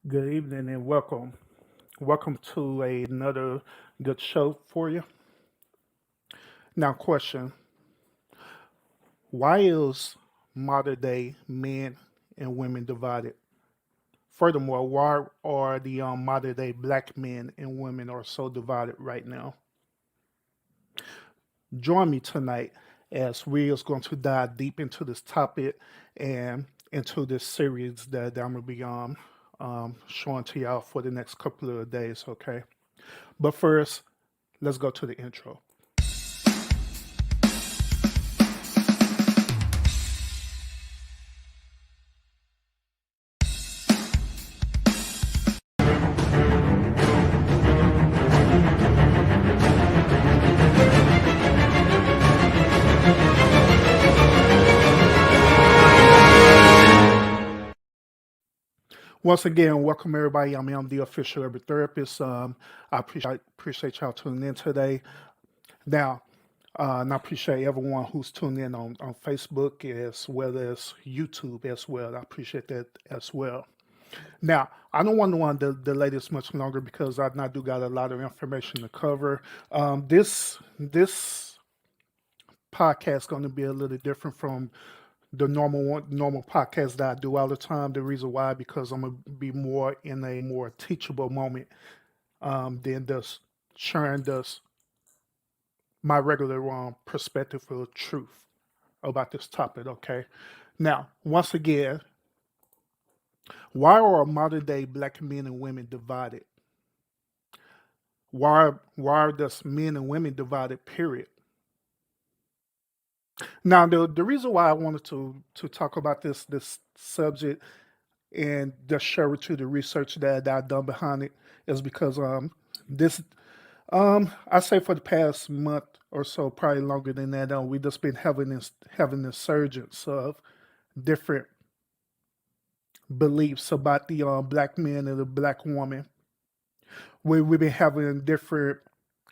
Good evening and welcome. Welcome to another good show for you. Now, question: why is modern day men and women divided? Furthermore, why are the modern day black men and women are so divided right now? Join me tonight as we is going to dive deep into this topic and into this series that I'm going to be showing to y'all for the next couple of days. Okay, but first, let's go to the intro. Once again, welcome everybody. I'm the official urban therapist. I appreciate y'all tuning in today. Now, and I appreciate everyone who's tuned in on Facebook as well as YouTube as well. I appreciate that as well. Now, I don't want to delay this much longer because I do got a lot of information to cover. This podcast is going to be a little different from the normal podcast that I do all the time. The reason why, because I'm gonna be more in a more teachable moment than just sharing this my regular perspective of truth about this topic. Okay. Now, once again, why are modern day black men and women divided? Why are thus men and women divided? Period. Now, the reason why I wanted to talk about this subject and just share with you the research that I've done behind it is because this I say for the past month or so, probably longer than that, we just been having this surgence of different beliefs about the black man and the black woman. We've been having different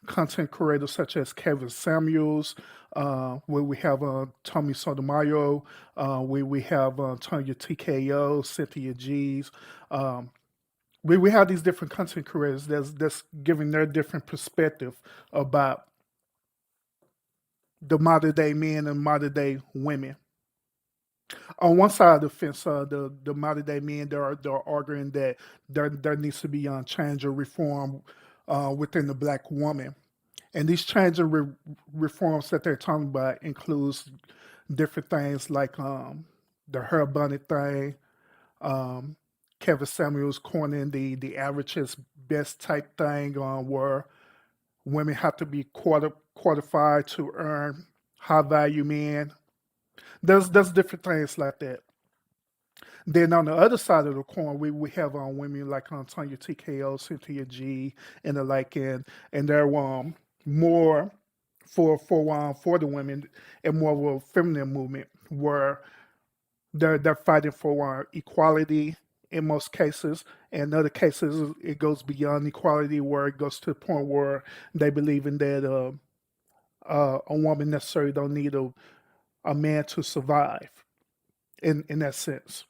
content creators such as Kevin Samuels, where we have Tommy Sotomayor, we have Tanya TKO, Cynthia G's. Um, we have these different content creators that's giving their different perspective about the modern day men and modern day women. On one side of the fence, the modern day men they're arguing that there needs to be change or reform within the black woman, and these change and reforms that they're talking about includes different things like the hair bunny thing, um, Kevin Samuels coining the average is best type thing, where women have to be qualified to earn high value men. There's different things like that. Then on the other side of the coin, we have women like Tanya TKO, Cynthia G, and the like, and they're more for the women and more of a feminine movement where they're fighting for equality in most cases. In other cases, it goes beyond equality, where it goes to the point where they believe in that a woman necessarily don't need a man to survive in that sense.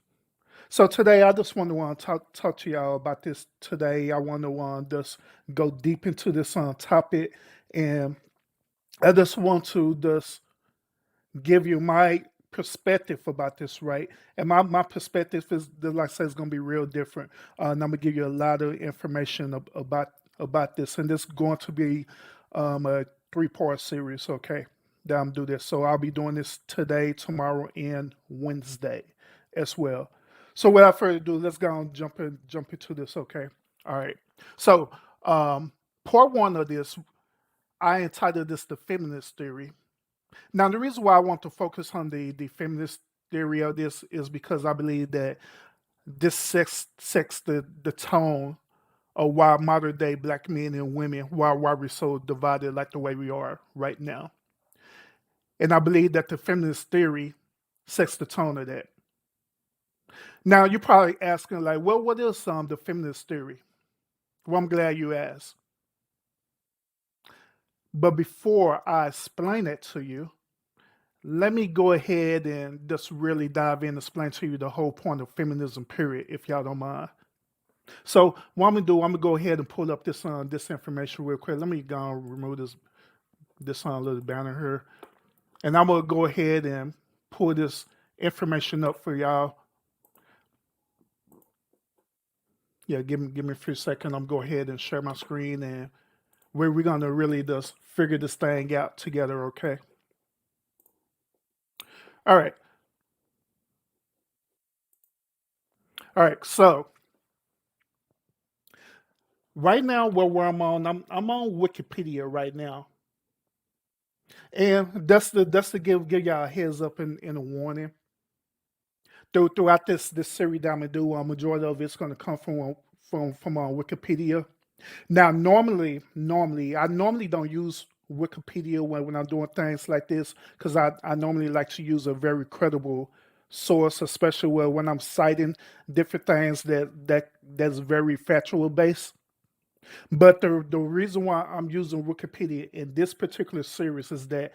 So today, I just want to talk to y'all about this today. I want to just go deep into this topic, and I just want to just give you my perspective about this, right? And my perspective is, like I said, it's going to be real different. And I'm going to give you a lot of information about this, and this is going to be a three-part series, okay? That I'm do this. So I'll be doing this today, tomorrow, and Wednesday as well. So without further ado, let's go and jump into this, okay? All right. So part one of this, I entitled this the feminist theory. Now, the reason why I want to focus on the feminist theory of this is because I believe that this sets the tone of why modern day black men and women, why we're so divided like the way we are right now. And I believe that the feminist theory sets the tone of that. Now, you're probably asking, like, well, what is the feminist theory? Well, I'm glad you asked. But before I explain it to you, let me go ahead and just really dive in and explain to you the whole point of feminism, period, if y'all don't mind. So what I'm gonna do, I'm gonna go ahead and pull up this information real quick. Let me go and remove this little banner here, and I'm gonna go ahead and pull this information up for y'all. Yeah, give me a few seconds. I'm gonna go ahead and share my screen, and we're gonna really just figure this thing out together. Okay. All right. All right. So right now, where I'm on Wikipedia right now, and that's to give y'all a heads up and a warning. Throughout this series that I'm gonna do, a majority of it's gonna come from Wikipedia. Now, I normally don't use Wikipedia when I'm doing things like this because I normally like to use a very credible source, especially when I'm citing different things that's very factual based. But the reason why I'm using Wikipedia in this particular series is that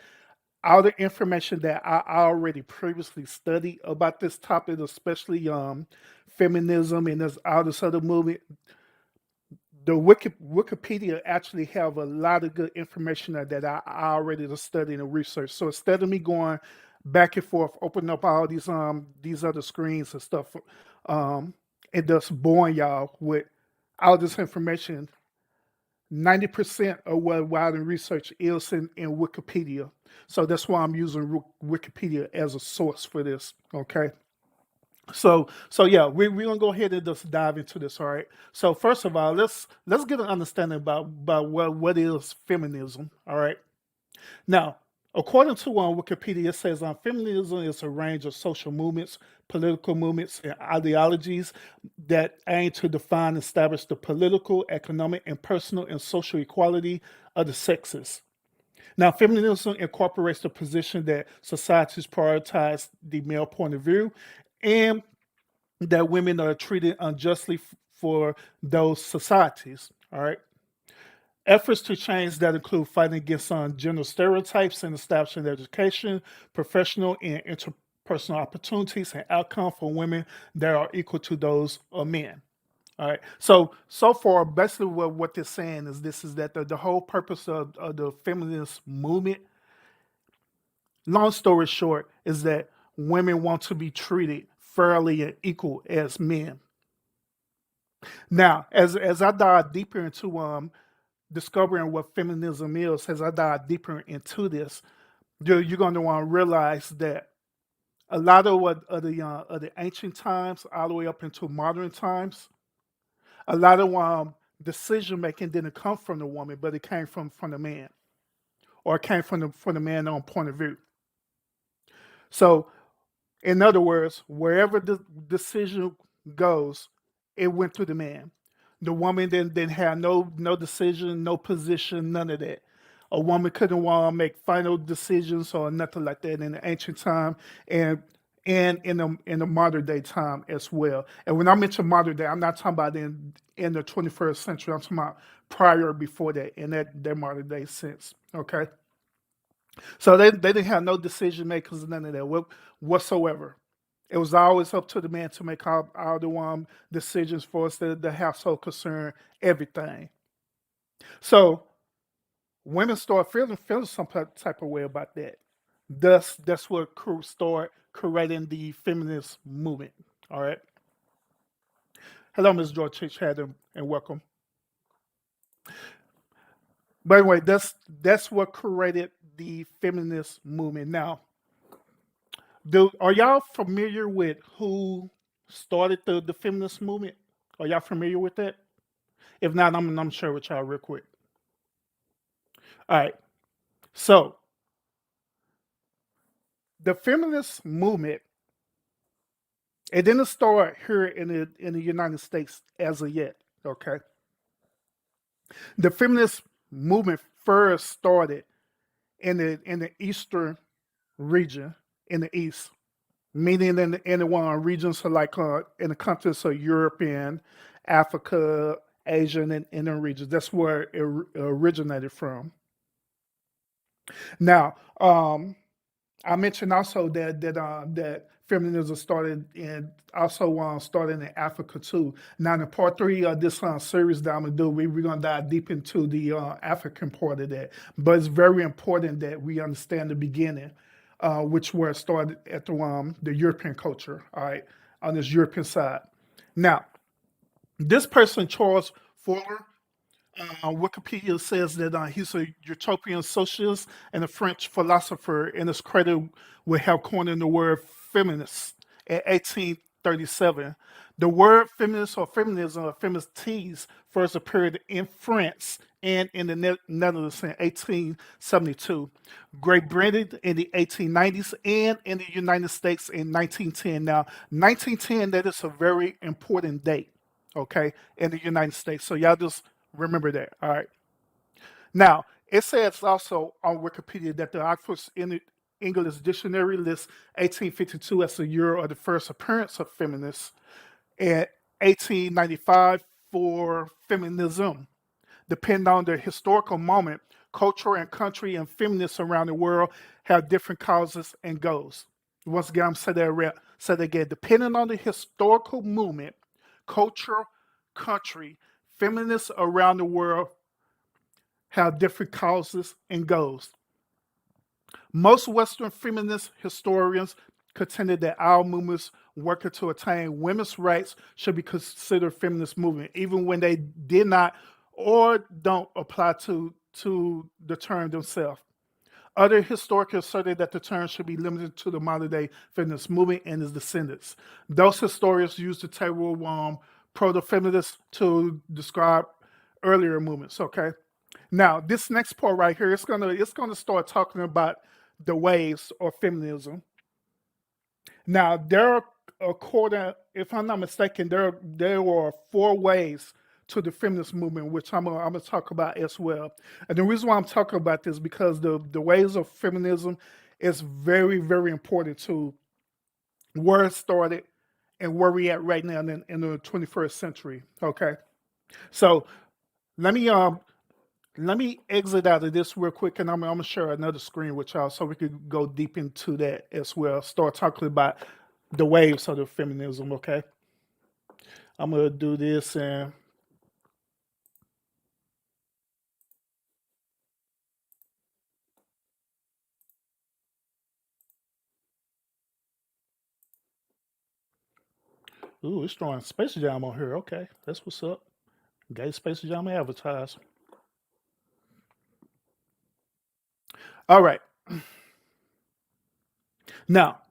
all the information that I already previously studied about this topic, especially feminism and all this other movement, the Wikipedia actually have a lot of good information that I already done studied and researched. So instead of me going back and forth, opening up all these other screens and stuff, um, and just boring y'all with all this information, 90% of what I done research is in Wikipedia. So that's why I'm using Wikipedia as a source for this. Okay. So yeah, we're gonna go ahead and just dive into this. All right. So first of all, let's get an understanding about what is feminism. All right. Now, according to Wikipedia, it says feminism is a range of social movements, political movements, and ideologies that aim to define and establish the political, economic, and personal and social equality of the sexes. Now, feminism incorporates the position that societies prioritize the male point of view and that women are treated unjustly for those societies. All right. Efforts to change that include fighting against gender stereotypes and establishing education, professional and interpersonal opportunities and outcome for women that are equal to those of men. All right. So far, basically what they're saying is this is that the whole purpose of the feminist movement, long story short, is that women want to be treated fairly and equal as men. Now, as I dive deeper into discovering what feminism is, as I dive deeper into this, you're going to want to realize that a lot of what of the ancient times, all the way up into modern times, a lot of decision making didn't come from the woman, but it came from the man, or it came from the man on point of view. So in other words, wherever the decision goes, it went through the man. The woman didn't have no decision, no position, none of that. A woman couldn't want to make final decisions or nothing like that in the ancient time, and in the modern day time as well. And when I mention modern day, I'm not talking about in the 21st century. I'm talking about prior, before that, in that modern day sense. Okay. So they didn't have no decision makers, none of that whatsoever. It was always up to the man to make all the decisions for us, the household concern, everything. So women start feeling some type of way about that. Thus, that's what start creating the feminist movement. All right. Hello, Ms. George Chad, and welcome. But anyway, that's what created the feminist movement. Now, are y'all familiar with who started the feminist movement? Are y'all familiar with that? If not, I'm sure with y'all real quick. All right. So the feminist movement, it didn't start here in the United States as of yet. Okay. The feminist movement first started in the eastern region, in the east, meaning in the one regions of like in the countries of Europe and Africa, Asia, and in the regions. That's where it originated from. Now, I mentioned also that feminism started in also started in Africa too. Now, in part three of this series that I'm gonna do, we're gonna dive deep into the African part of that. But it's very important that we understand the beginning, which where it started at the European culture. All right, on this European side. Now, this person, Charles Fourier, Wikipedia says that he's a utopian socialist and a French philosopher, and is credited with have coined the word feminist in 1837. The word feminist or feminism or feministes first appeared in France and in the Netherlands in 1872, Great Britain in the 1890s, and in the United States in 1910. Now, 1910, that is a very important date, okay, in the United States. So y'all just remember that. All right. Now, it says also on Wikipedia that the Oxford English Dictionary lists 1852 as the year of the first appearance of feminists, and 1895 for feminism. Depending on the historical moment, culture and country and feminists around the world have different causes and goals. Once again, I'm say that again. Depending on the historical movement, culture, country, feminists around the world have different causes and goals. Most Western feminist historians contended that our movements working to attain women's rights should be considered feminist movement, even when they did not or don't apply to the term themselves. Other historians asserted that the term should be limited to the modern day feminist movement and its descendants. Those historians used the term proto-feminist to describe earlier movements. Okay, now this next part right here, it's gonna start talking about the waves of feminism. Now there are, according, if I'm not mistaken, there were four ways to the feminist movement, which I'm gonna talk about as well. And the reason why I'm talking about this because the ways of feminism is very very important to where it started and where we at right now in the 21st century. Okay, so let me let me exit out of this real quick, and I'm gonna share another screen with y'all so we could go deep into that as well. Start talking about the waves of the feminism. Okay, I'm gonna do this and ooh, it's throwing Space Jam on here. Okay, that's what's up. Gay Space Jam advertise. All right, now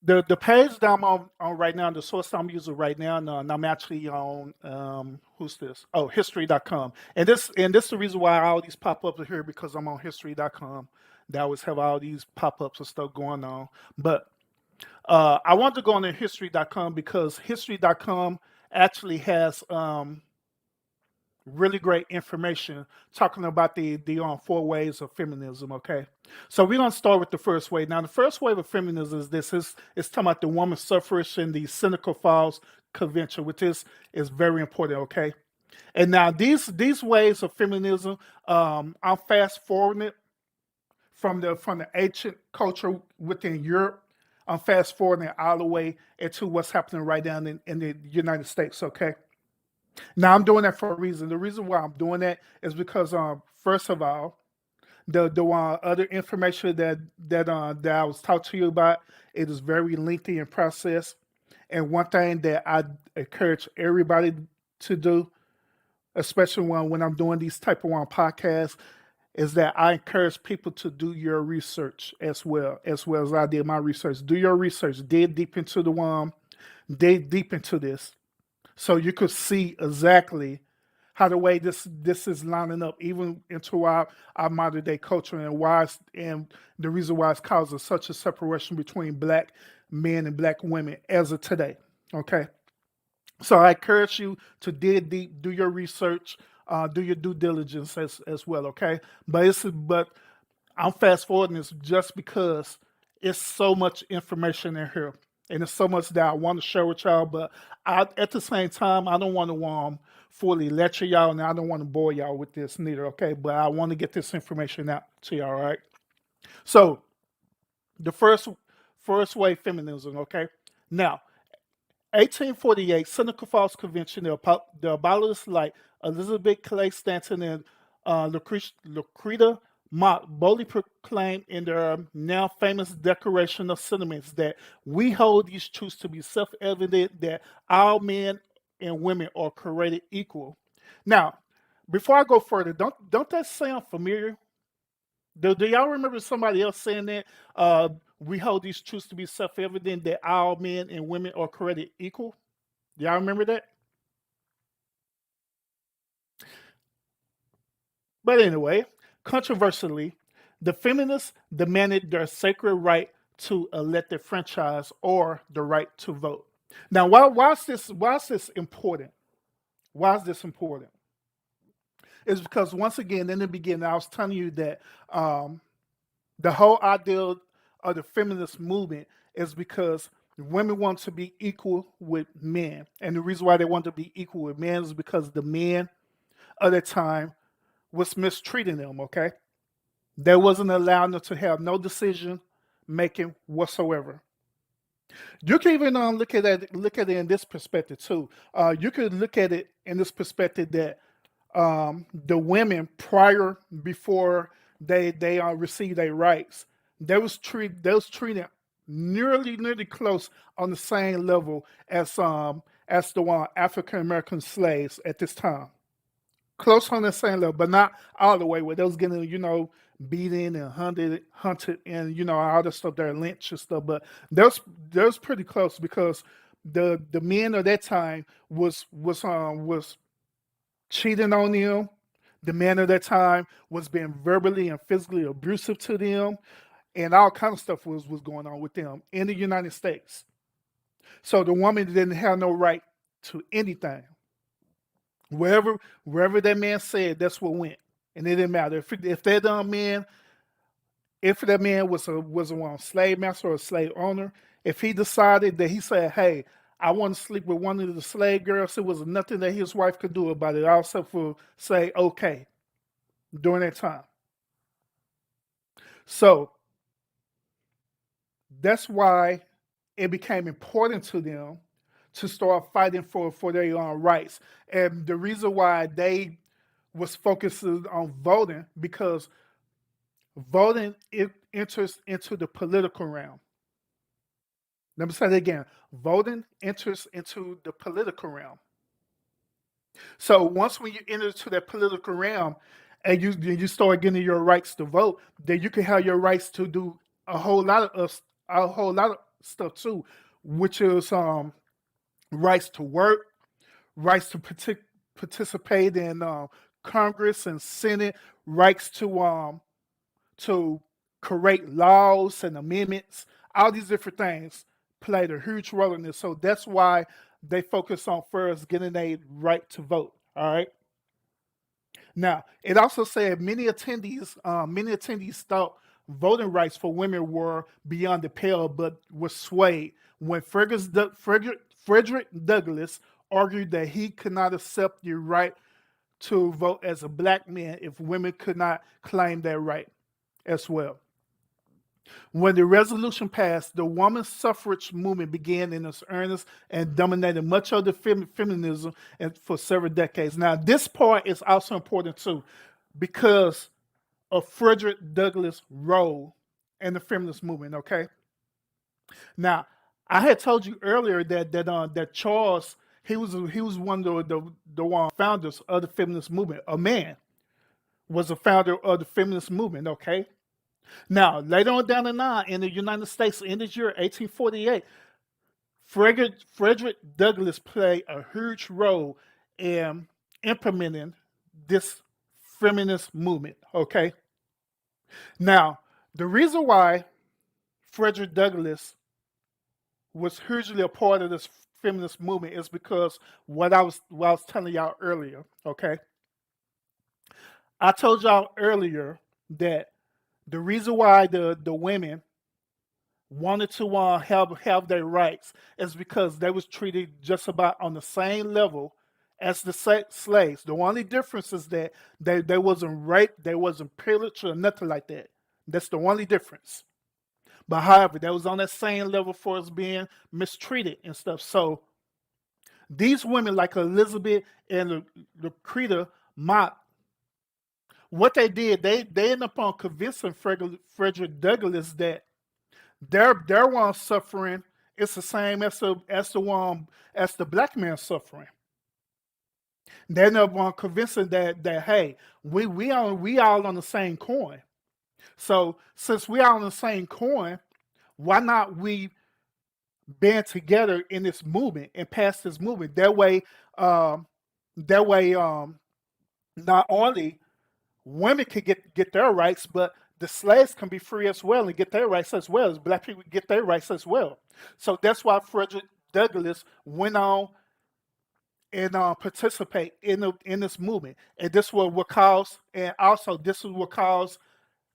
the page that I'm on right now, the source I'm using right now, and I'm actually on who's this? Oh, history.com. And this is the reason why all these pop ups are here because I'm on history.com. They always have all these pop ups and stuff going on. But I want to go on to history.com because history.com actually has really great information talking about the four ways of feminism. Okay, so we're gonna start with the first wave. Now, the first wave of feminism is this: is talking about the woman suffrage and the Seneca Falls Convention, which is very important. Okay, and now these ways of feminism, I'm fast forwarding it from the ancient culture within Europe. I'm fast forwarding it all the way into what's happening right now in the United States. Okay, now I'm doing that for a reason. The reason why I'm doing that is because first of all, the other information that I was talking to you about, it is very lengthy in process. And one thing that I encourage everybody to do, especially when I'm doing these type of podcasts, is that I encourage people to do your research as well as I did my research. Do your research, dig deep into this, so you could see exactly how the way this is lining up even into our modern day culture and and the reason why it's causing such a separation between black men and black women as of today. Okay. So I encourage you to dig deep, do your research, do your due diligence as well, okay? But I'm fast forwarding this just because it's so much information in here, and it's so much that I want to share with y'all. But at the same time, I don't want to fully lecture y'all, and I don't want to bore y'all with this neither. Okay, but I want to get this information out to y'all. All right. So the first first wave feminism. Okay, now 1848 Seneca Falls Convention, the abolitionists like Elizabeth Clay Stanton and Lucreta Mott boldly proclaimed in their now famous Declaration of Sentiments that we hold these truths to be self-evident that all men and women are created equal. Now, before I go further, don't that sound familiar? Do y'all remember somebody else saying that? We hold these truths to be self-evident that all men and women are created equal. Y'all remember that? But anyway, controversially, the feminists demanded their sacred right to elected franchise or the right to vote. Now, why is this important? Why is this important? It's because once again, in the beginning, I was telling you that um, the whole idea of the feminist movement is because women want to be equal with men. And the reason why they want to be equal with men is because the men of the time was mistreating them, okay? They wasn't allowing them to have no decision making whatsoever. You can even look at it in this perspective too. You could look at it in this perspective that the women prior before they received their rights, they was treated nearly close on the same level as the one African American slaves at this time. Close on the same level, but not all the way where they was getting, beaten and hunted, and all the stuff there, lynched and stuff. But that was pretty close because the men of that time was cheating on them. The men of that time was being verbally and physically abusive to them, and all kind of stuff was going on with them in the United States. So the woman didn't have no right to anything. Wherever that man said, that's what went, and it didn't matter if that man, if that man was a one slave master or a slave owner. If he decided that he said, "Hey, I want to sleep with one of the slave girls," it was nothing that his wife could do about it. Also, for say okay during that time. So that's why it became important to them to start fighting for their own rights. And the reason why they was focusing on voting because voting it enters into the political realm. Let me say that again. Voting enters into the political realm. So once when you enter into that political realm and you start getting your rights to vote, then you can have your rights to do a whole lot of a whole lot of stuff too, which is rights to work, rights to participate in Congress and Senate, rights to create laws and amendments. All these different things played a huge role in this. So that's why they focus on first getting a right to vote. All right. Now it also said many attendees thought voting rights for women were beyond the pale, but were swayed when Frederick Douglass argued that he could not accept the right to vote as a black man if women could not claim that right as well. When the resolution passed, the women's suffrage movement began in its earnest and dominated much of the feminism and for several decades. Now, this part is also important too, because of Frederick Douglass' role in the feminist movement. Okay, now I had told you earlier that Charles he was one of the one founders of the feminist movement. A man was a founder of the feminist movement. Okay, now, later on down the line in the United States in this year, 1848, Frederick Douglass played a huge role in implementing this feminist movement. Okay. Now, the reason why Frederick Douglass was hugely a part of this feminist movement is because what I was telling y'all earlier. Okay. I told y'all earlier that the reason why the women wanted to have their rights is because they was treated just about on the same level as the slaves. The only difference is that they wasn't raped, they wasn't pillaged or nothing like that. That's the only difference. But however, that was on that same level for us being mistreated and stuff. So these women like Elizabeth and Lucreta Mott, what they did, they ended up on convincing Frederick Douglass that their one suffering is the same as the black man suffering. They ended up on convincing that hey, we all on the same coin. So since we all on the same coin, why not we band together in this movement and pass this movement? Um, that way, not only women can get their rights, but the slaves can be free as well and get their rights as well as black people get their rights as well. So that's why Frederick Douglass went on and participate in this movement, and this was what caused, and also this is what caused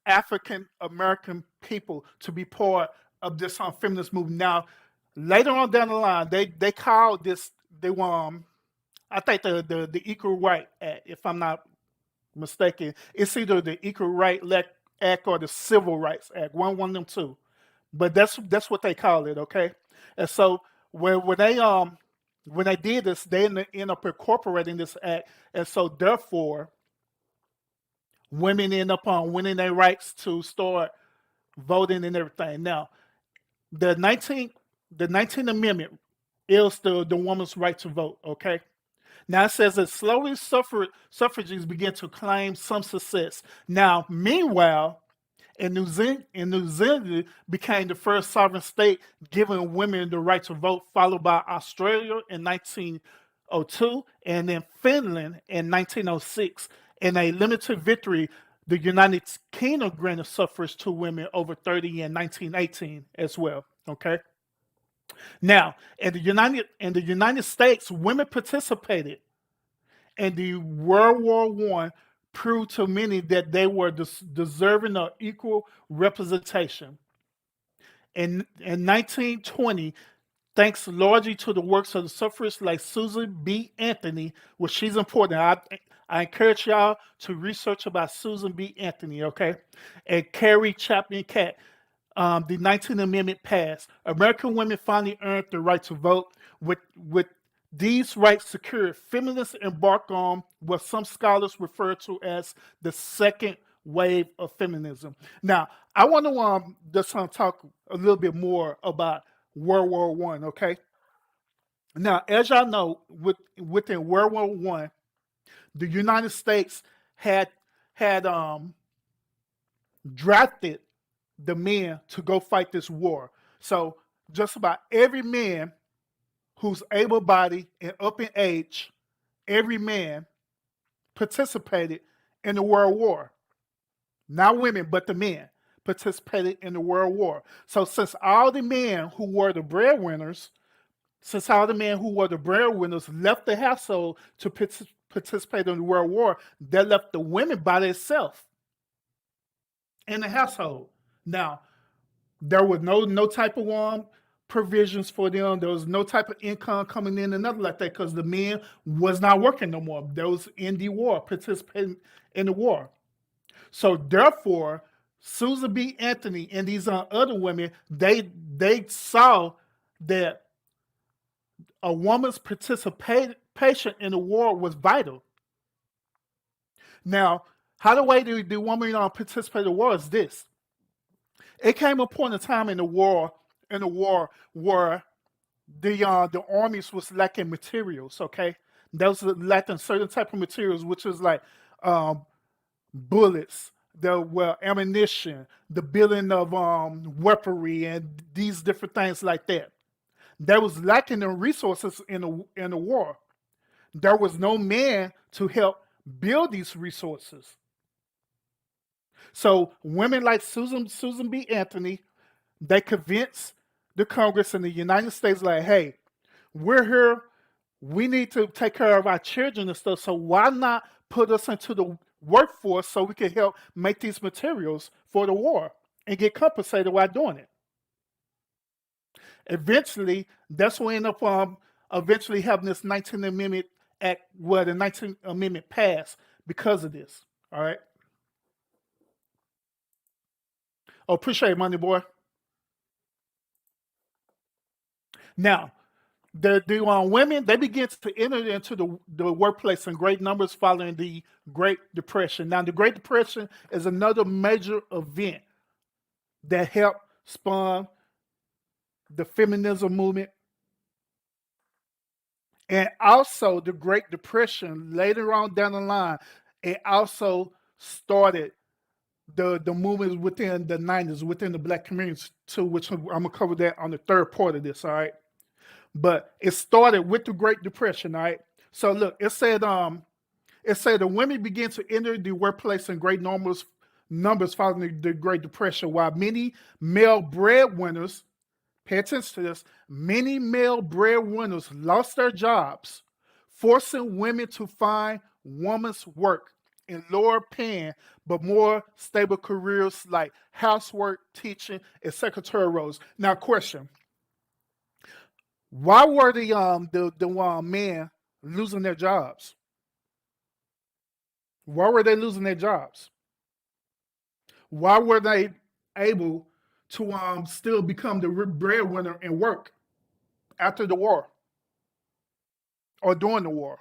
African American people to be part of this feminist movement. Now, later on down the line, they called this I think the Equal Right Act, if I'm not mistaken. It's either the Equal Right Act or the Civil Rights Act, one of them two. But that's what they call it, okay? And so when they did this, they end up incorporating this act, and so therefore, women end up on winning their rights to start voting and everything. Now, the 19th Amendment is the woman's right to vote, okay? Now it says that slowly suffragists began to claim some success. Now, meanwhile, New Zealand became the first sovereign state giving women the right to vote, followed by Australia in 1902 and then Finland in 1906. In a limited victory, the United Kingdom granted suffrage to women over 30 in 1918 as well. Okay. Now, in the United States, women participated in the World War One, proved to many that they were deserving of equal representation. In 1920, thanks largely to the works of the suffragists like Susan B. Anthony, which she's important. I encourage y'all to research about Susan B. Anthony, okay? And Carrie Chapman Catt. The 19th Amendment passed. American women finally earned the right to vote. With these rights secured, feminists embarked on what some scholars refer to as the second wave of feminism. Now, I want to just talk a little bit more about World War One. Okay. Now, as y'all know, within World War One, the United States had had drafted the men to go fight this war. So just about every man who's able-bodied and up in age, every man participated in the World War. Not women, but the men participated in the World War. So since all the men who were the breadwinners, left the household to participate in the World War, they left the women by themselves in the household. Now, there was no type of provisions for them. There was no type of income coming in and nothing like that because the men was not working no more. They was in the war, participating in the war. So therefore, Susan B. Anthony and these other women, they saw that a woman's participation in the war was vital. Now, how the way the woman participate in the war is this. It came a point in time in the war where the armies was lacking materials. Okay, they was lacking certain type of materials, which was like bullets, ammunition, the building of weaponry, and these different things like that. There was lacking in resources in the war. There was no man to help build these resources. So women like Susan B. Anthony, they convinced the Congress in the United States, like, hey, we're here. We need to take care of our children and stuff. So why not put us into the workforce so we can help make these materials for the war and get compensated while doing it? Eventually, that's what ended up eventually having this 19th Amendment Act, where the 19th Amendment passed because of this. All right. Oh, appreciate it, money boy. Now, the women, they begin to enter into the workplace in great numbers following the Great Depression. Now, the Great Depression is another major event that helped spawn the feminism movement, and also the Great Depression later on down the line. It also started the movements within the 90s, within the black communities too, which I'm gonna cover that on the third part of this, all right? But it started with the Great Depression, all right? So look, it said the women began to enter the workplace in great numbers following the Great Depression, while many male breadwinners, pay attention to this, many male breadwinners lost their jobs, forcing women to find woman's work in lower paying but more stable careers like housework, teaching, and secretarial roles. Now, question: why were the men losing their jobs? Why were they losing their jobs? Why were they able to still become the breadwinner and work after the war or during the war?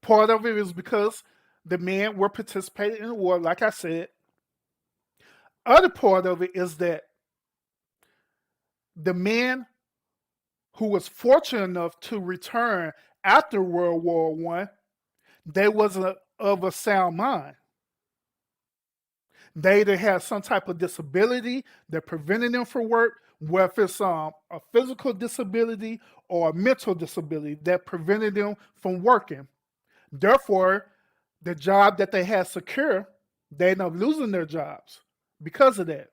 Part of it is because the men were participating in the war, like I said. Other part of it is that the men who was fortunate enough to return after World War One, they wasn't of a sound mind. They either had some type of disability that prevented them from work, whether it's a physical disability or a mental disability that prevented them from working. Therefore, the job that they had secure, they end up losing their jobs because of that.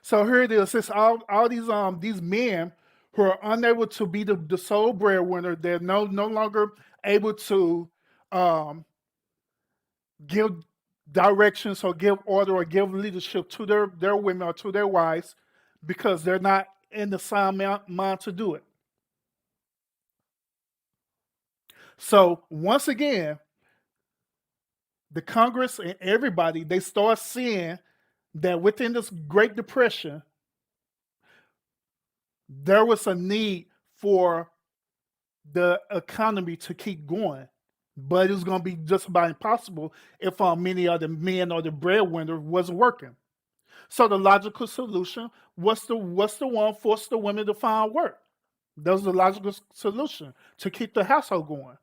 So here it is. It's all these men who are unable to be the sole breadwinner. They're no longer able to um, give directions or give order or give leadership to their women or to their wives because they're not in the sound mind to do it. So once again, the Congress and everybody, they start seeing that within this Great Depression, there was a need for the economy to keep going. But it was going to be just about impossible if many of the men or the breadwinner wasn't working. So the logical solution was the one force the women to find work. That was the logical solution to keep the household going.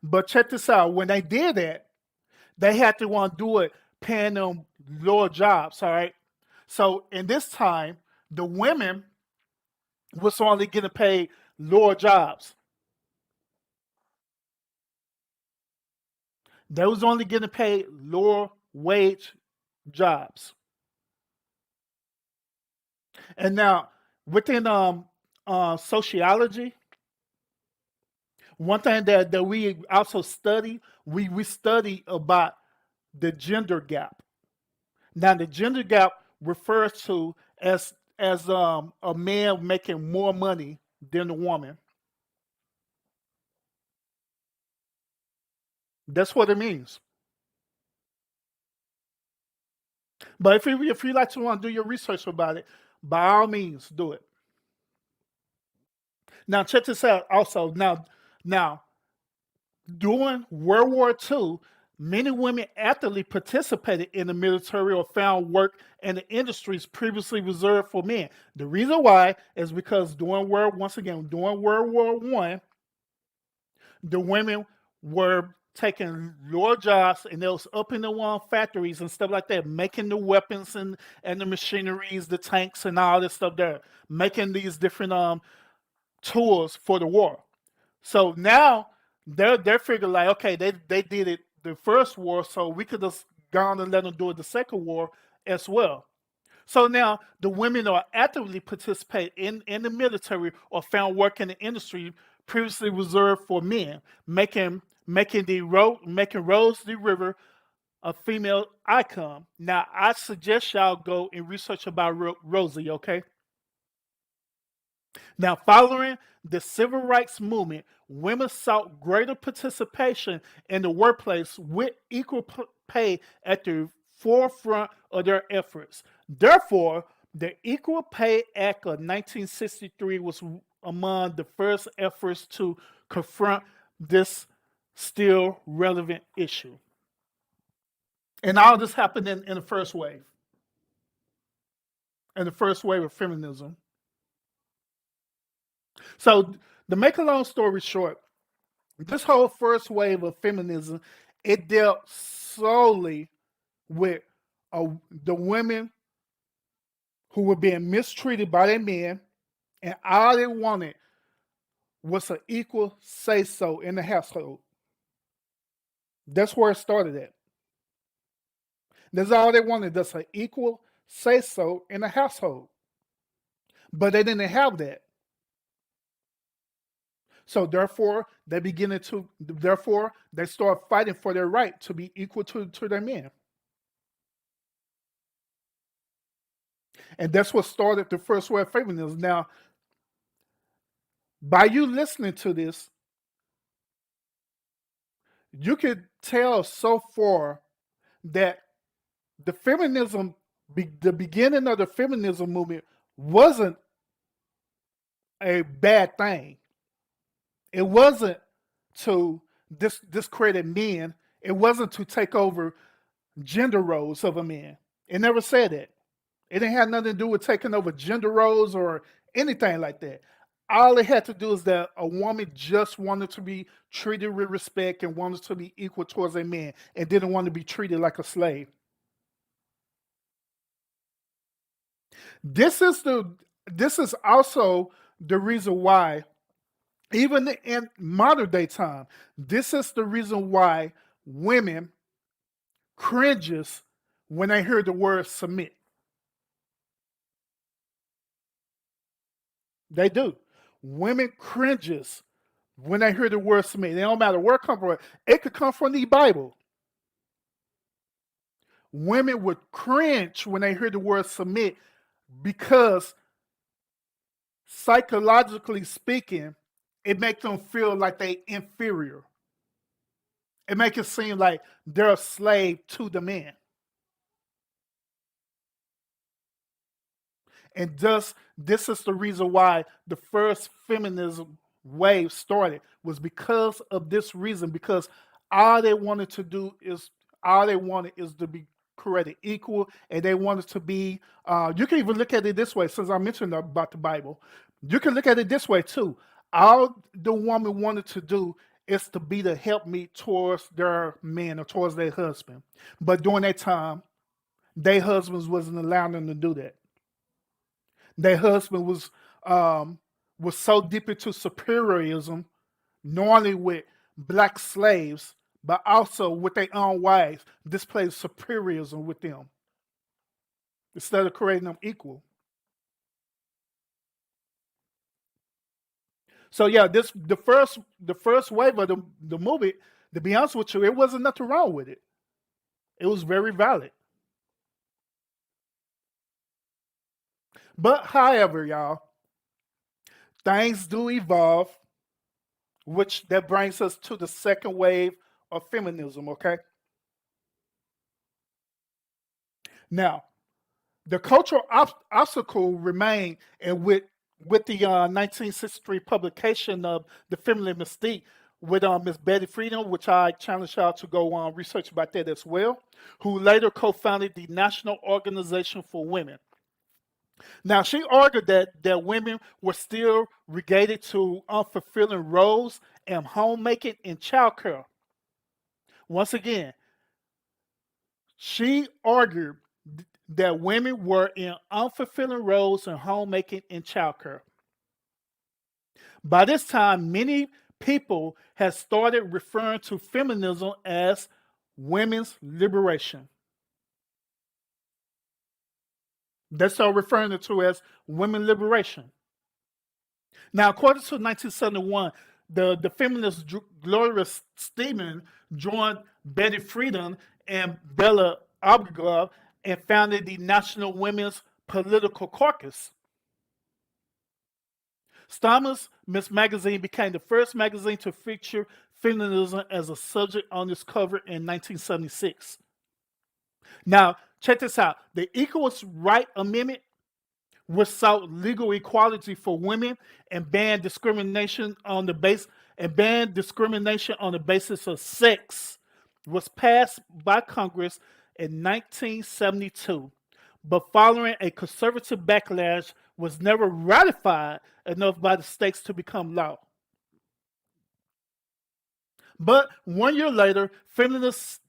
But check this out: when they did that, they had to want to do it paying them lower jobs. All right. So in this time, the women was only getting paid lower jobs. They was only getting paid lower wage jobs. And now within sociology, one thing that we also study, we study about the gender gap. Now the gender gap refers to as a man making more money than a woman. That's what it means. But if you like to want to do your research about it, by all means do it. Now check this out also. Now during World War II, many women actively participated in the military or found work in the industries previously reserved for men. The reason why is because during World War One, the women were taking lower jobs and they was up in the factories and stuff like that, making the weapons and the machineries, the tanks and all this stuff there, making these different tools for the war. So now they're figuring like, okay, they did it the first war, so we could just go on and let them do it the second war as well. So now the women are actively participate in the military or found work in the industry previously reserved for men, making Rose the River a female icon. Now I suggest y'all go and research about Rosie, okay? Now, following the civil rights movement, women sought greater participation in the workplace with equal pay at the forefront of their efforts. Therefore, The Equal Pay Act of 1963 was among the first efforts to confront this still relevant issue. And all this happened in the first wave, in the first wave of feminism. So, to make a long story short, this whole first wave of feminism, it dealt solely with the women who were being mistreated by their men, and all they wanted was an equal say so in the household. That's where it started at. That's all they wanted, just an equal say so in the household. But they didn't have that. So therefore they start fighting for their right to be equal to their men. And that's what started the first wave of feminism. Now, by you listening to this, you could tell so far that the beginning of the feminism movement wasn't a bad thing. It wasn't to discredit men. It wasn't to take over gender roles of a man. It never said that. It didn't have nothing to do with taking over gender roles or anything like that. All it had to do is that a woman just wanted to be treated with respect and wanted to be equal towards a man and didn't want to be treated like a slave. This is also the reason why, even in modern day time, this is the reason why women cringes when they hear the word submit. They do. Women cringes when they hear the word submit. It don't matter where it comes from. It could come from the Bible. Women would cringe when they hear the word submit because psychologically speaking, it makes them feel like they inferior. It makes it seem like they're a slave to the man. And thus, this is the reason why the first feminism wave started, was because of this reason, because all they wanted is to be created equal, and they wanted to be, you can even look at it this way, since I mentioned about the Bible. You can look at it this way too. All the woman wanted to do is to be the helpmeet towards their man or towards their husband. But during that time, their husbands wasn't allowing them to do that. Their husband was so deep into superiorism, not only with black slaves, but also with their own wives, displayed superiorism with them instead of creating them equal. So yeah, the first wave of the movie, to be honest with you, it wasn't nothing wrong with it. It was very valid. But however, y'all, things do evolve, which that brings us to the second wave of feminism, okay? Now, the cultural obstacle remained, and with the 1963 publication of The Feminine Mystique with Miss Betty Friedan, which I challenge y'all to go on research about that as well, who later co-founded the National Organization for Women. Now, she argued that women were still relegated to unfulfilling roles in homemaking and childcare. Once again, she argued that women were in unfulfilling roles in homemaking and childcare. By this time, many people had started referring to feminism as women's liberation. They started referring to it as women liberation. Now, according to 1971, the feminist Gloria Steinem joined Betty Friedan and Bella Abzug and founded the National Women's Political Caucus. Steinem's Miss Magazine became the first magazine to feature feminism as a subject on its cover in 1976. Now, check this out. The Equal Rights Amendment which sought legal equality for women and banned discrimination on the basis of sex, was passed by Congress in 1972, but following a conservative backlash was never ratified enough by the states to become law. But 1 year later, feminists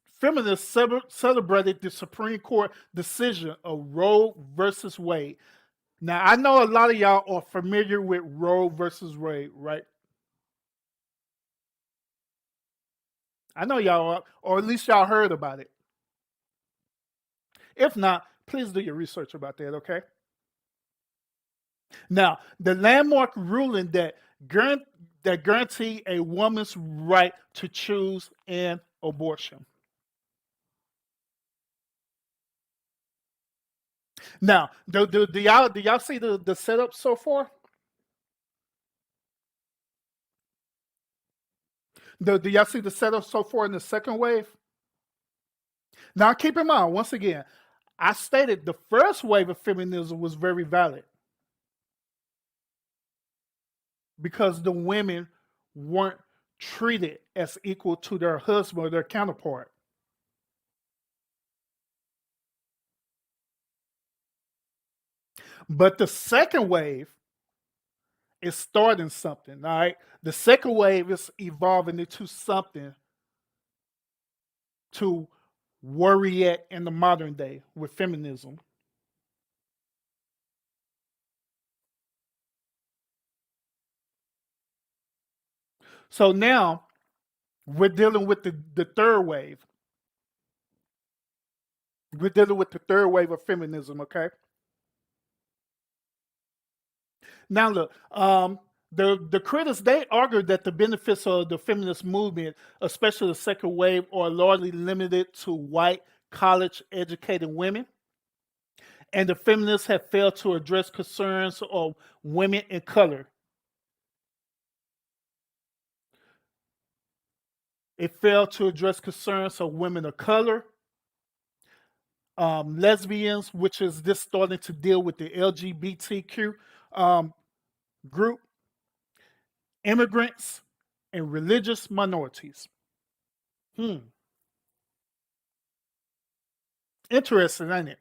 celebrated the Supreme Court decision of Roe versus Wade. Now, I know a lot of y'all are familiar with Roe versus Wade, right? I know y'all are, or at least y'all heard about it. If not, please do your research about that, okay? Now, the landmark ruling that guarantee a woman's right to choose an abortion. Now, do y'all see the setup so far? Do y'all see the setup so far in the second wave? Now, keep in mind, once again, I stated the first wave of feminism was very valid because the women weren't treated as equal to their husband or their counterpart. But the second wave is starting something, all right? The second wave is evolving into something to worry at in the modern day with feminism. So now we're dealing with the third wave. We're dealing with the third wave of feminism, okay? Now look, the critics they argued that the benefits of the feminist movement, especially the second wave, are largely limited to white college educated women, and the feminists have failed to address concerns of women in color. It failed to address concerns of women of color, lesbians, which is this starting to deal with the LGBTQ um, group, immigrants, and religious minorities. Hmm. Interesting, ain't it?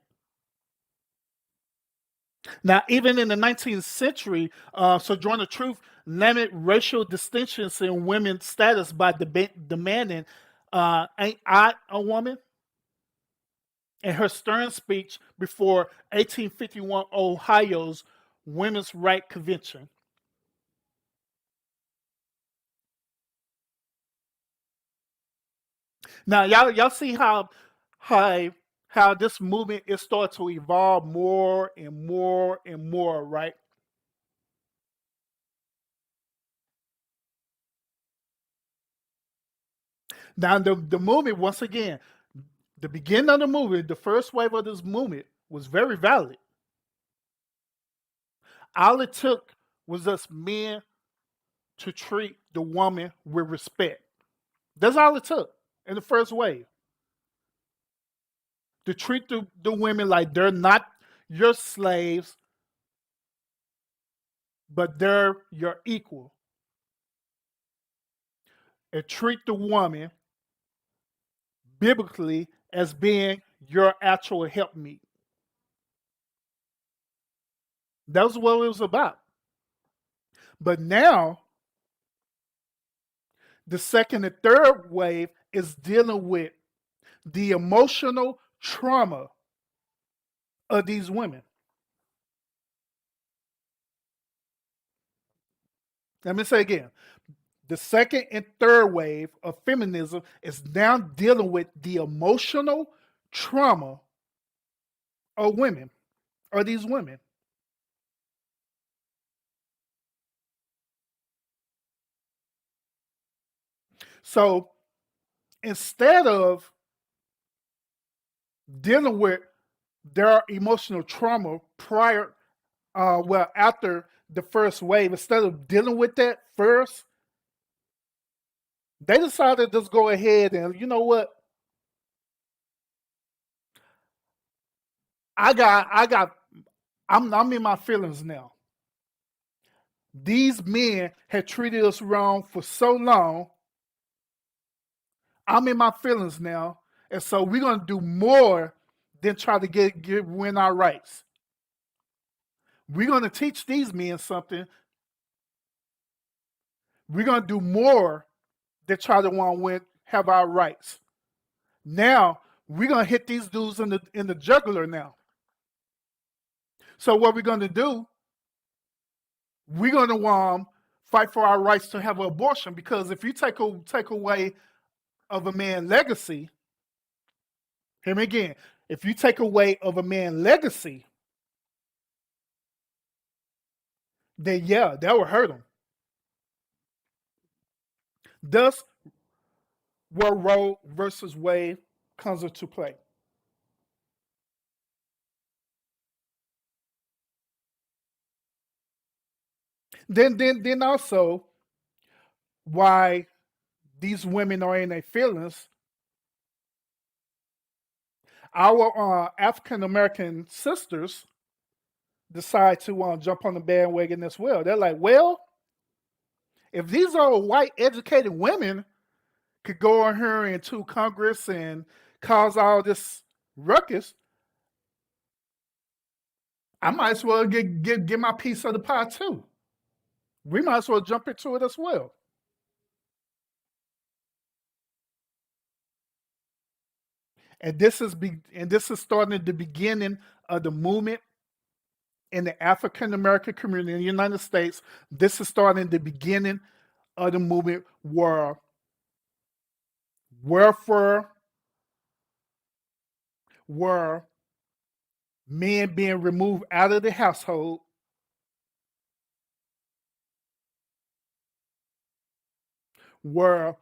Now, even in the 19th century, Sojourner Truth limited racial distinctions in women's status by demanding, ain't I a woman? In her stern speech before 1851 Ohio's Women's Right Convention. Now, y'all see how how this movement is starting to evolve more and more and more, right? Now, the movement, once again, the beginning of the movement, the first wave of this movement was very valid. All it took was us men to treat the woman with respect. That's all it took in the first wave. To treat the women like they're not your slaves, but they're your equal. And treat the woman biblically as being your actual helpmeet. That's what it was about. But now, the second and third wave is dealing with the emotional trauma of these women. Let me say again. The second and third wave of feminism is now dealing with the emotional trauma of women, of these women. So instead of dealing with their emotional trauma after the first wave, instead of dealing with that first, they decided to just go ahead and, you know what, I got I'm in my feelings now. These men had treated us wrong for so long. I'm in my feelings now, and so we're gonna do more than try to win our rights. We're gonna teach these men something. We're gonna do more than try to want to win, have our rights. Now we're gonna hit these dudes in the jugular now. So what we're gonna do? We're gonna fight for our rights to have an abortion, because if you take away of a man's legacy, hear me again. If you take away of a man's legacy, then yeah, that will hurt him. Thus, where Roe versus Wade comes into play. Then also why these women are in their feelings. Our African American sisters decide to jump on the bandwagon as well. They're like, well, if these are white educated women could go in here into Congress and cause all this ruckus, I might as well get my piece of the pie too. We might as well jump into it as well. And this is starting the beginning of the movement in the African American community in the United States. This is starting the beginning of the movement where welfare, where men being removed out of the household, where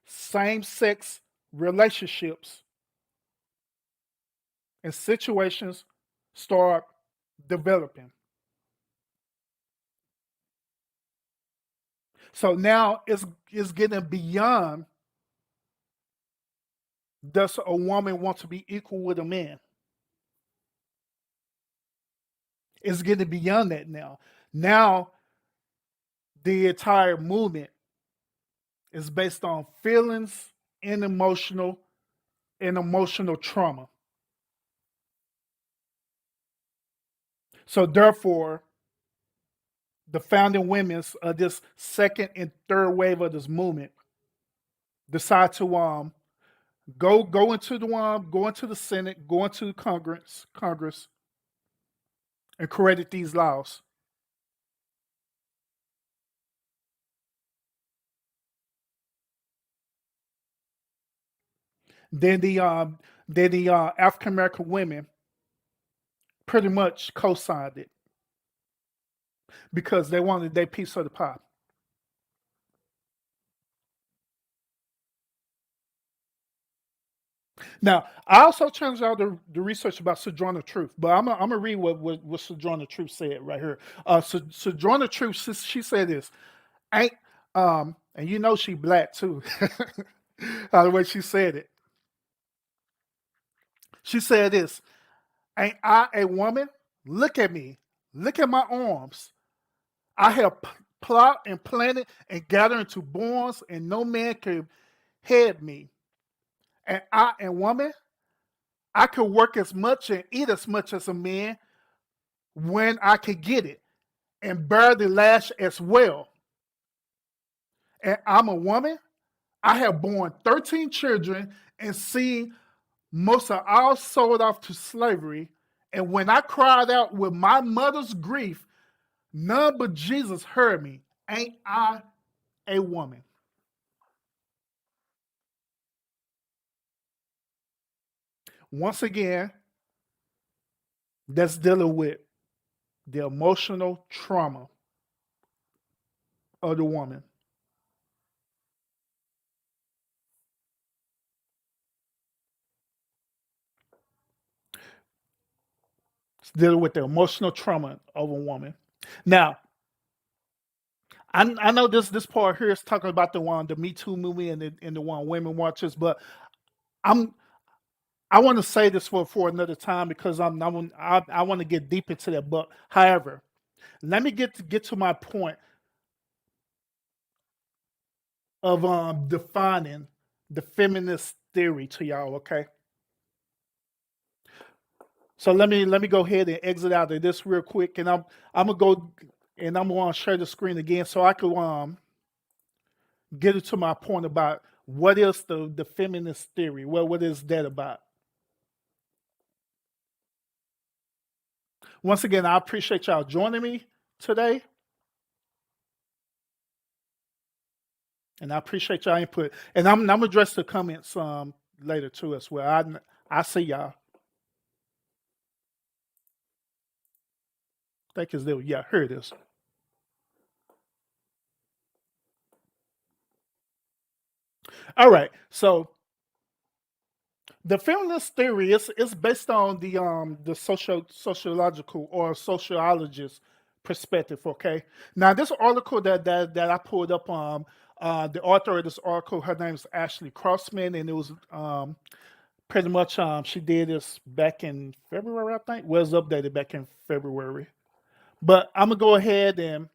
same-sex relationships and situations start developing. So now it's getting beyond does a woman want to be equal with a man? It's getting beyond that now. Now the entire movement is based on feelings and emotional trauma. So therefore, the founding women of this second and third wave of this movement decide to go into the Senate, go into Congress, and created these laws. Then the African American women pretty much co-signed it because they wanted their piece of the pie. Now, I also changed out the research about Sojourner Truth, but I'm gonna read what Sojourner Truth said right here. Sojourner Truth, she said this, ain't and you know she black too. The way she said it, she said this: "Ain't I a woman? Look at me, look at my arms. I have plot and planted and gathered into bonds, and no man can head me. And I a woman, I could work as much and eat as much as a man when I could get it, and bear the lash as well. And I'm a woman. I have borne 13 children and seen most of all sold off to slavery. And when I cried out with my mother's grief, none but Jesus heard me. Ain't I a woman?" Once again, that's dealing with the emotional trauma of the woman. It's dealing with the emotional trauma of a woman. Now, I know this part here is talking about the Me Too movie and the one Women Watchers, but I'm I want to say this for another time because I want to get deep into that. But however, let me get to my point of defining the feminist theory to y'all. Okay, so let me go ahead and exit out of this real quick, and I'm gonna go and I'm gonna share the screen again so I could get into my point about what is the feminist theory. Well, what is that about? Once again, I appreciate y'all joining me today, and I appreciate y'all input. And I'm gonna address the comments later too as well. I see y'all. Think it's there. Yeah, here it is. All right. So the feminist theory is based on the sociological or sociologist perspective. Okay. Now this article that I pulled up the author of this article, her name is Ashley Crossman, and it was pretty much she did this back in February, I think. Was updated back in February. But I'm gonna go ahead and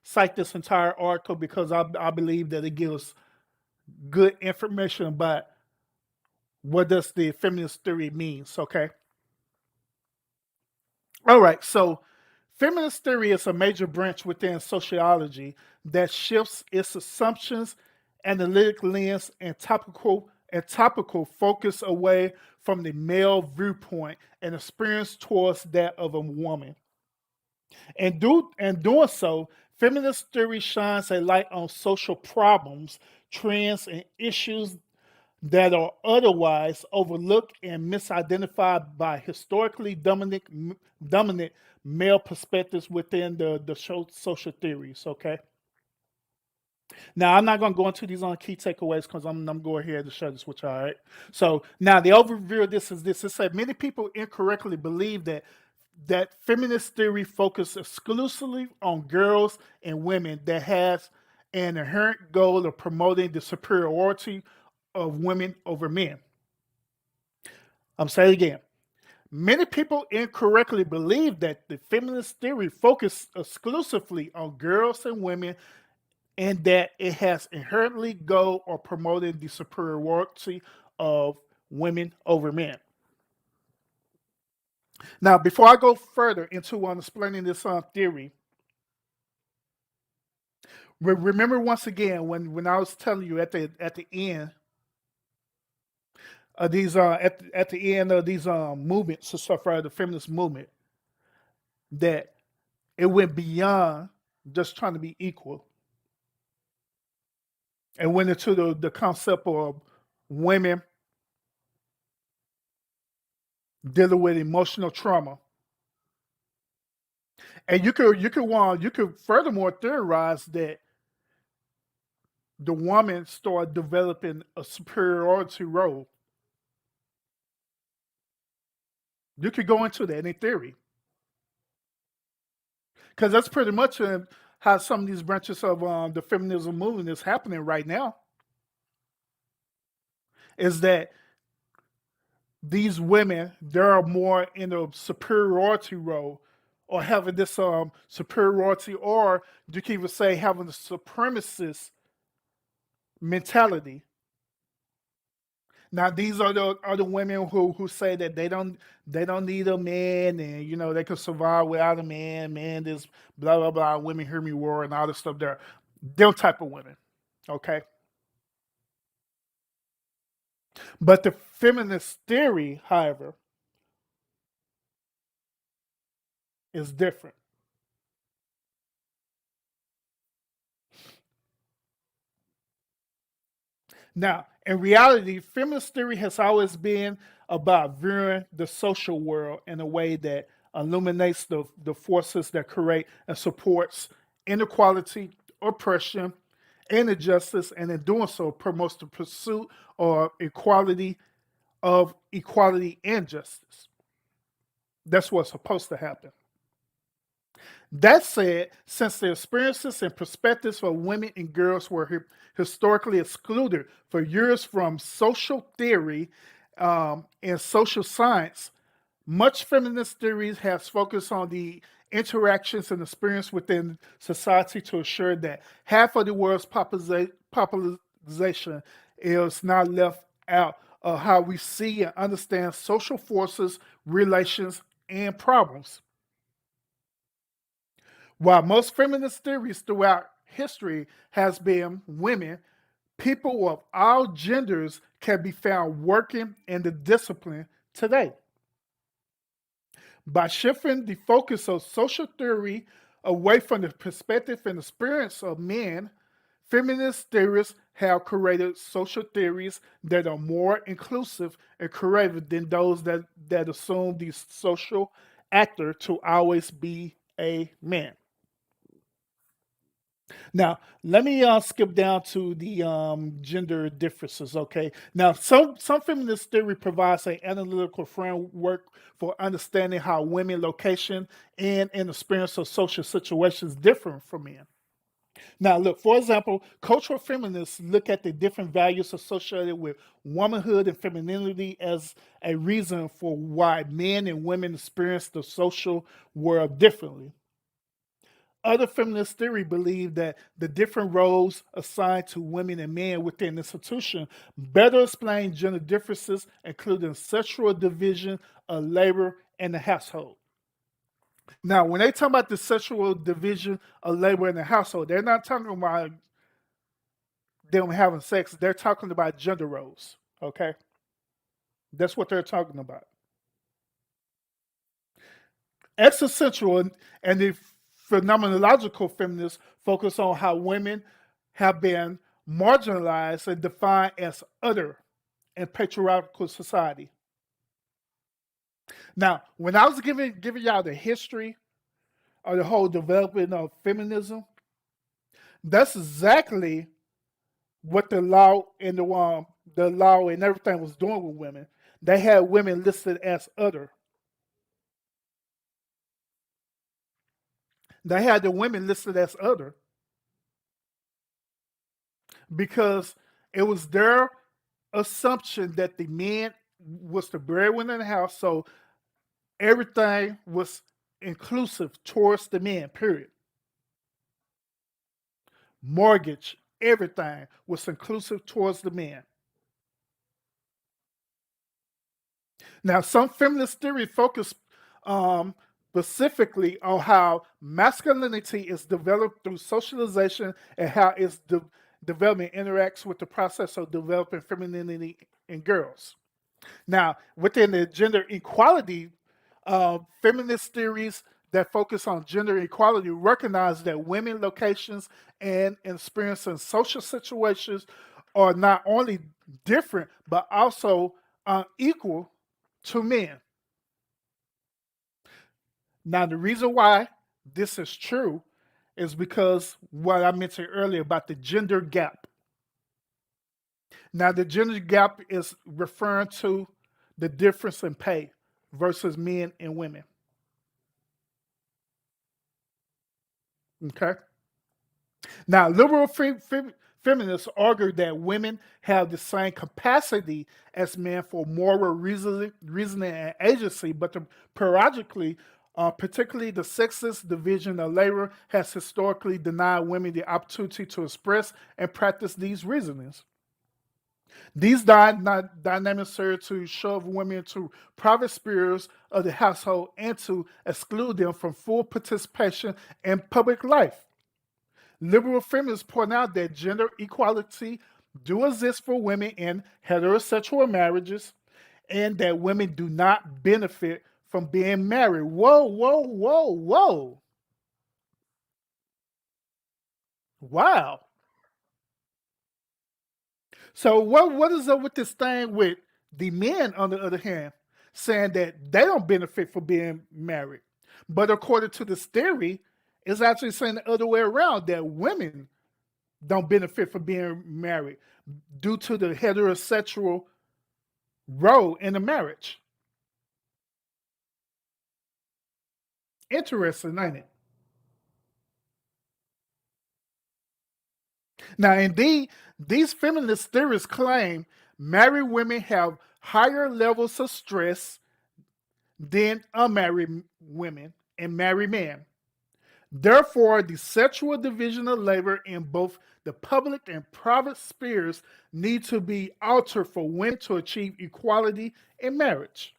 cite this entire article because I believe that it gives good information about what does the feminist theory means. Okay. All right. So feminist theory is a major branch within sociology that shifts its assumptions, analytic lens, and topical focus away from the male viewpoint and experience towards that of a woman. And doing so, feminist theory shines a light on social problems, trends, and issues that are otherwise overlooked and misidentified by historically dominant male perspectives within the social theories. Okay. Now I'm not going to go into these on key takeaways because I'm going ahead to share this with you. All right. So now the overview of this is this. It said many people incorrectly believe that feminist theory focuses exclusively on girls and women that has an inherent goal of promoting the superiority of women over men. I'm saying it again. Many people incorrectly believe that the feminist theory focuses exclusively on girls and women and that it has inherently goal of promoting the superiority of women over men. Now, before I go further into explaining this theory, remember once again when I was telling you at the end of these at the end of these movements and stuff, right? The feminist movement that it went beyond just trying to be equal and went into the concept of women dealing with emotional trauma. And you could furthermore theorize that the woman started developing a superiority role. You could go into that in theory because that's pretty much how some of these branches of the feminism movement is happening right now. Is that these women they're more in a superiority role or having this superiority, or you can even say having a supremacist mentality. Now these are the women who say that they don't need a man, and they can survive without a man. Man, this blah blah blah. Women hear me roar and all this stuff. There, them type of women. Okay, but the feminist theory, however, is different. Now, in reality, feminist theory has always been about viewing the social world in a way that illuminates the forces that create and supports inequality, oppression, and injustice, and in doing so promotes the pursuit of equality and justice. That's what's supposed to happen. That said, since the experiences and perspectives of women and girls were historically excluded for years from social theory, In social science, much feminist theories has focused on the interactions and experience within society to assure that half of the world's population is not left out of how we see and understand social forces, relations, and problems. While most feminist theories throughout history has been women, people of all genders can be found working in the discipline today. By shifting the focus of social theory away from the perspective and experience of men, feminist theorists have created social theories that are more inclusive and creative than those that assume the social actor to always be a man. Now, let me skip down to the gender differences. Okay. Now, some feminist theory provides an analytical framework for understanding how women location and experience of social situations differ from men. Now, look, for example, cultural feminists look at the different values associated with womanhood and femininity as a reason for why men and women experience the social world differently. Other feminist theory believe that the different roles assigned to women and men within the institution better explain gender differences, including sexual division of labor and the household. Now, when they talk about the sexual division of labor in the household, they're not talking about them having sex. They're talking about gender roles. Okay, that's what they're talking about. Existential and the phenomenological feminists focus on how women have been marginalized and defined as other in patriarchal society. Now, when I was giving y'all the history of the whole development of feminism, that's exactly what the law and everything was doing with women. They had women listed as other. They had the women listed as other because it was their assumption that the man was the breadwinner in the house, so everything was inclusive towards the man, period. Mortgage, everything was inclusive towards the man. Now, some feminist theory focus um, specifically on how masculinity is developed through socialization and how its development interacts with the process of developing femininity in girls. Now, within the gender equality, feminist theories that focus on gender equality recognize that women locations and experience in social situations are not only different but also equal to men. Now, the reason why this is true is because what I mentioned earlier about the gender gap. Now, the gender gap is referring to the difference in pay versus men and women. Okay. Now, liberal feminists argue that women have the same capacity as men for moral reasoning and agency, but periodically, particularly the sexist division of labor, has historically denied women the opportunity to express and practice these reasonings. These dynamics serve to shove women into private spheres of the household and to exclude them from full participation in public life. Liberal feminists point out that gender equality do exist for women in heterosexual marriages and that women do not benefit from being married. Whoa, whoa, whoa, whoa. Wow. So what is up with this thing with the men on the other hand saying that they don't benefit from being married? But according to this theory, it's actually saying the other way around that women don't benefit from being married due to the heterosexual role in the marriage. Interesting, ain't it? Now, indeed, these feminist theorists claim married women have higher levels of stress than unmarried women and married men. Therefore, the sexual division of labor in both the public and private spheres need to be altered for women to achieve equality in marriage.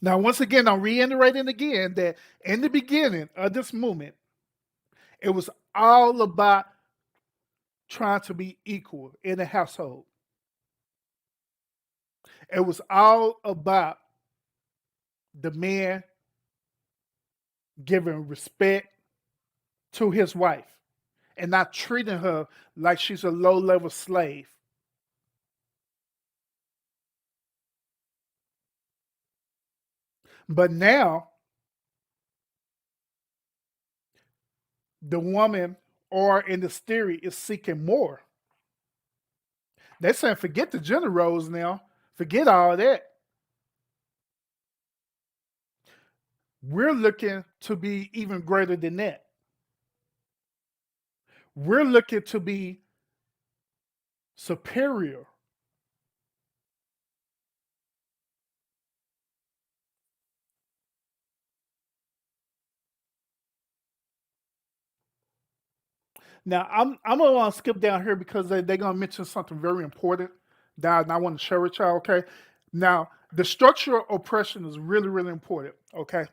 Now, once again, I'm reiterating again that in the beginning of this movement, it was all about trying to be equal in the household. It was all about the man giving respect to his wife and not treating her like she's a low level slave. But now, the woman or in this theory is seeking more. They're saying, forget the gender roles now, forget all that. We're looking to be even greater than that. We're looking to be superior. Now, I'm gonna want to skip down here because they're gonna mention something very important that I want to share with y'all. Okay, now the structural oppression is really really important. Okay,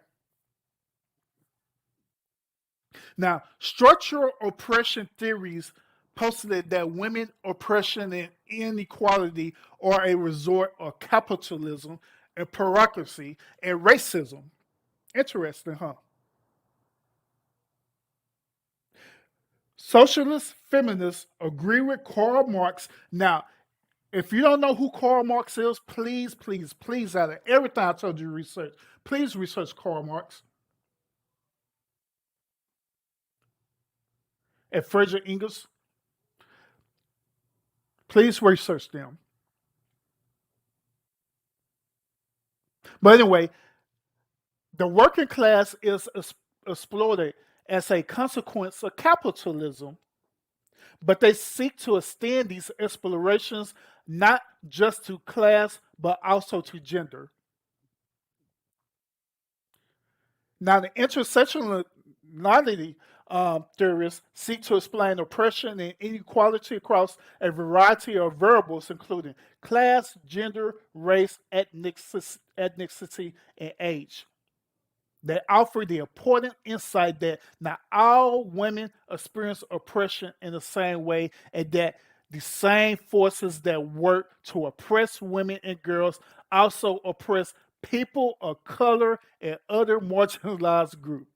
now structural oppression theories posted that women oppression and inequality are a result of capitalism and bureaucracy and racism. Interesting, huh? Socialist feminists agree with Karl Marx. Now, if you don't know who Karl Marx is, please, please, please, out of everything I told you to research, please research Karl Marx and Friedrich Engels. Please research them. But anyway, the working class is exploited as a consequence of capitalism, but they seek to extend these explorations not just to class, but also to gender. Now, the intersectionality theorists seek to explain oppression and inequality across a variety of variables, including class, gender, race, ethnicity, and age. They offer the important insight that not all women experience oppression in the same way, and that the same forces that work to oppress women and girls also oppress people of color and other marginalized groups.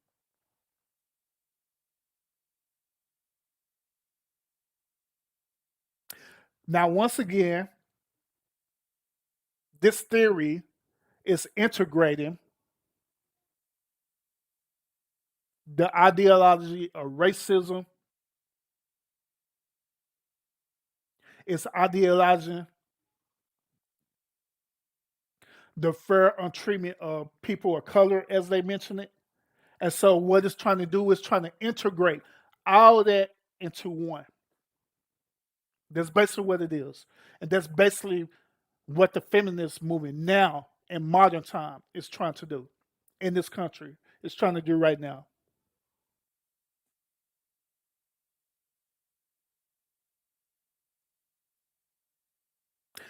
Now, once again, this theory is integrating the ideology of racism, it's ideologizing the fair treatment of people of color, as they mention it. And so, what it's trying to do is trying to integrate all of that into one. That's basically what it is. And that's basically what the feminist movement now in modern time is trying to do in this country. It's trying to do right now.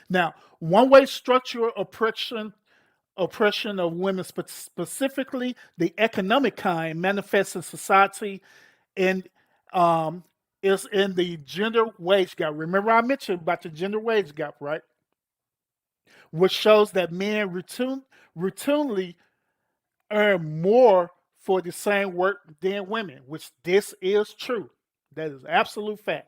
Now, one way structural oppression of women, specifically the economic kind, manifests in society and is in the gender wage gap. Remember, I mentioned about the gender wage gap, right? Which shows that men routinely earn more for the same work than women, which this is true. That is absolute fact.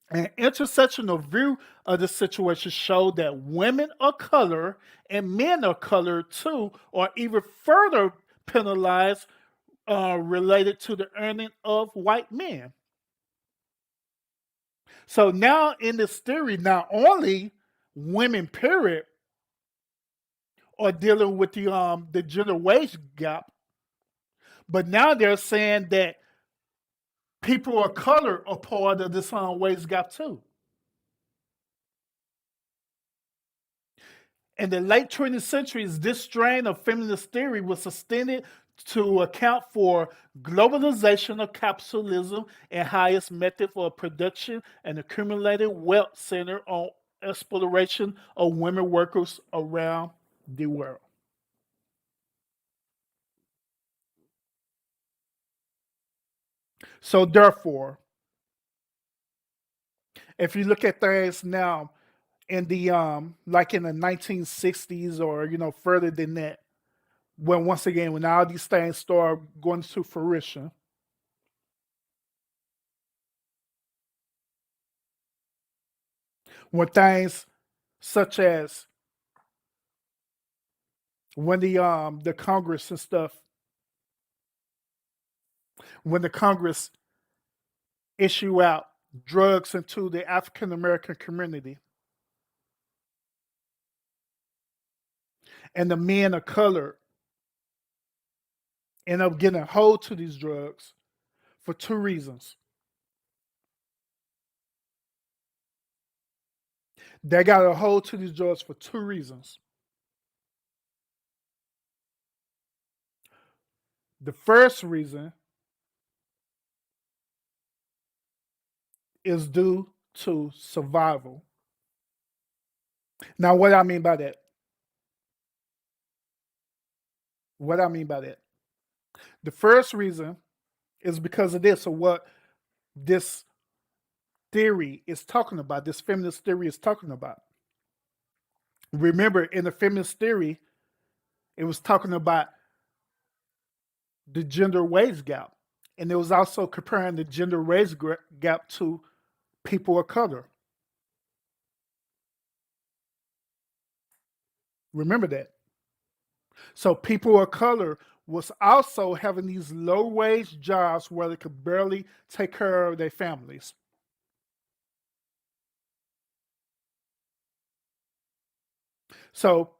An intersectional view of the situation showed that women of color and men of color too are even further penalized related to the earning of white men. So now in this theory, not only women, period, are dealing with the gender wage gap, but now they're saying that People of color are part of this wage gap too. In the late 20th centuries, this strain of feminist theory was extended to account for globalization of capitalism and highest method for production and accumulated wealth centered on exploitation of women workers around the world. So therefore, if you look at things now in the like in the 1960s or further than that, when once again when all these things start going to fruition, when things such as when the Congress and stuff, when the Congress issue out drugs into the African American community, and the men of color end up getting a hold to these drugs for two reasons. They got a hold to these drugs for two reasons. The first reason is due to survival. Now, what I mean by that? What I mean by that? The first reason is because of this, or what this theory is talking about, this feminist theory is talking about. Remember, in the feminist theory, it was talking about the gender wage gap. And it was also comparing the gender wage gap to people of color. Remember that. So people of color was also having these low wage jobs where they could barely take care of their families. So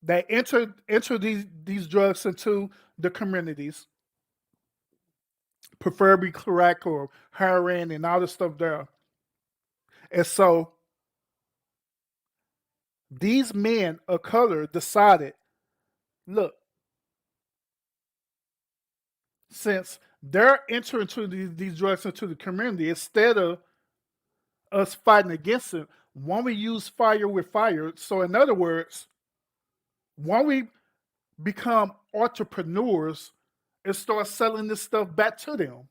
they enter these drugs into the communities, preferably crack or heroin and all this stuff there. And so these men of color decided, look, since they're entering into these drugs into the community, instead of us fighting against it, why don't we use fire with fire? So in other words, why don't we become entrepreneurs and start selling this stuff back to them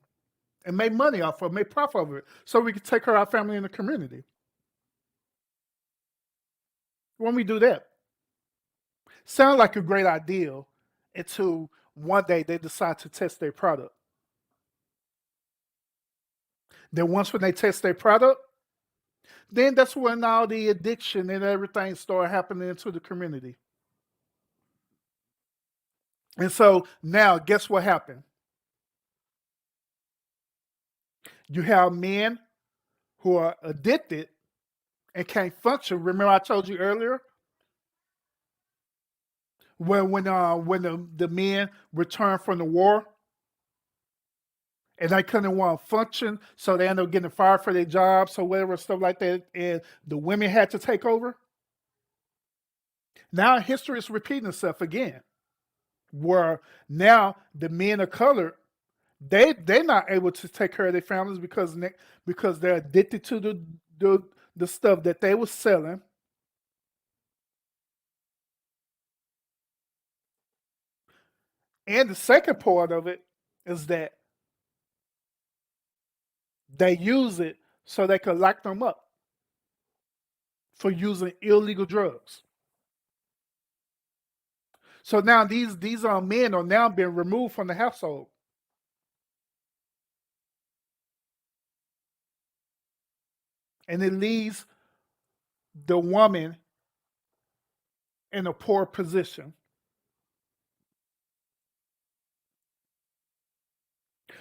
and make money off of it, make profit of it, so we can take care of our family in the community? When we do that, sound like a great idea until one day they decide to test their product. Then once when they test their product, then that's when all the addiction and everything start happening into the community. And so now, guess what happened? You have men who are addicted and can't function. Remember, I told you earlier when the men returned from the war and they couldn't want to function, so they ended up getting fired for their jobs or whatever stuff like that, and the women had to take over. Now history is repeating itself again, where now the men of color they're not able to take care of their families because they're addicted to the stuff that they were selling. And the second part of it is that they use it so they can lock them up for using illegal drugs. So now these men are now being removed from the household. And it leaves the woman in a poor position.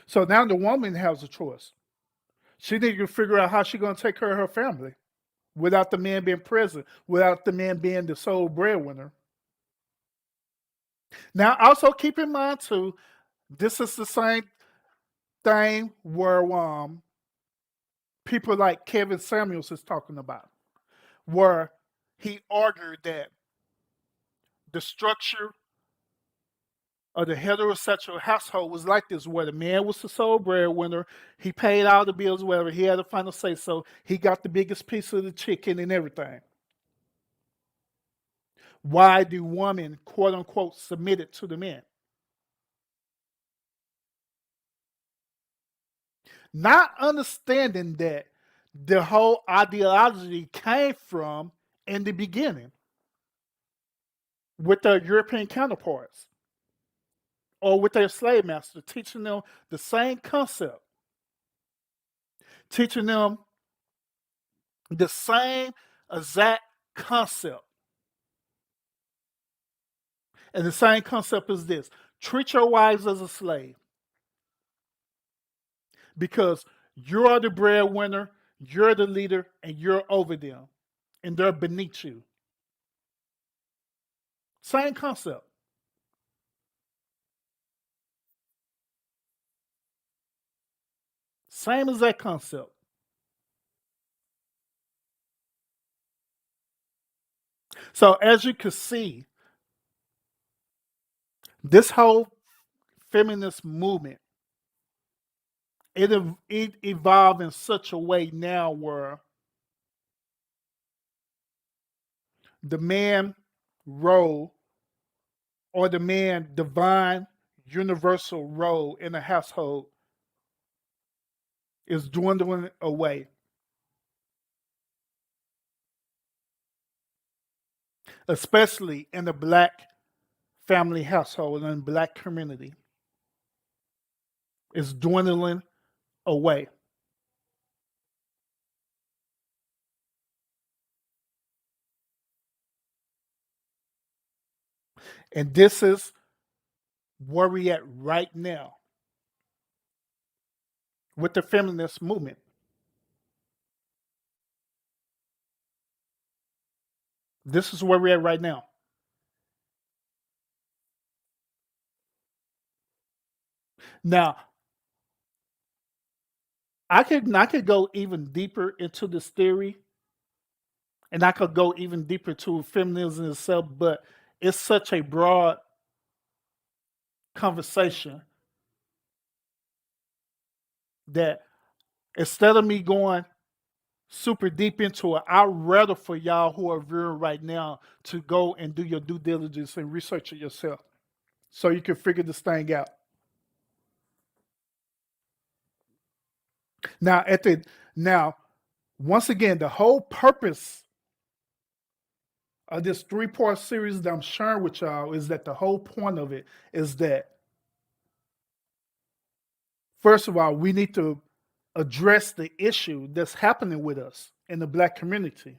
So now the woman has a choice. She needs to figure out how she's going to take care of her family without the man being present, without the man being the sole breadwinner. Now, also keep in mind too, this is the same. thing where people like Kevin Samuels is talking about, where he argued that the structure of the heterosexual household was like this, where the man was the sole breadwinner, he paid all the bills, whatever, he had a final say so, he got the biggest piece of the chicken and everything. Why do women, quote unquote, submit it to the men? Not understanding that the whole ideology came from in the beginning with their European counterparts or with their slave master, teaching them the same concept, teaching them the same exact concept. And the same concept is this: treat your wives as a slave because you're the breadwinner, you're the leader, and you're over them, and they're beneath you. Same concept. Same exact concept. So as you can see, this whole feminist movement, it evolved in such a way now where the man role or the man divine universal role in a household is dwindling away, especially in the black family household and black community. Is dwindling away. And this is where we at right now with the feminist movement. This is where we're at right now. Now, I could go even deeper into this theory, and I could go even deeper to feminism itself, but it's such a broad conversation that instead of me going super deep into it, I'd rather for y'all who are viewing right now to go and do your due diligence and research it yourself so you can figure this thing out. Now, now, once again, the whole purpose of this three-part series that I'm sharing with y'all is that the whole point of it is that, first of all, we need to address the issue that's happening with us in the black community.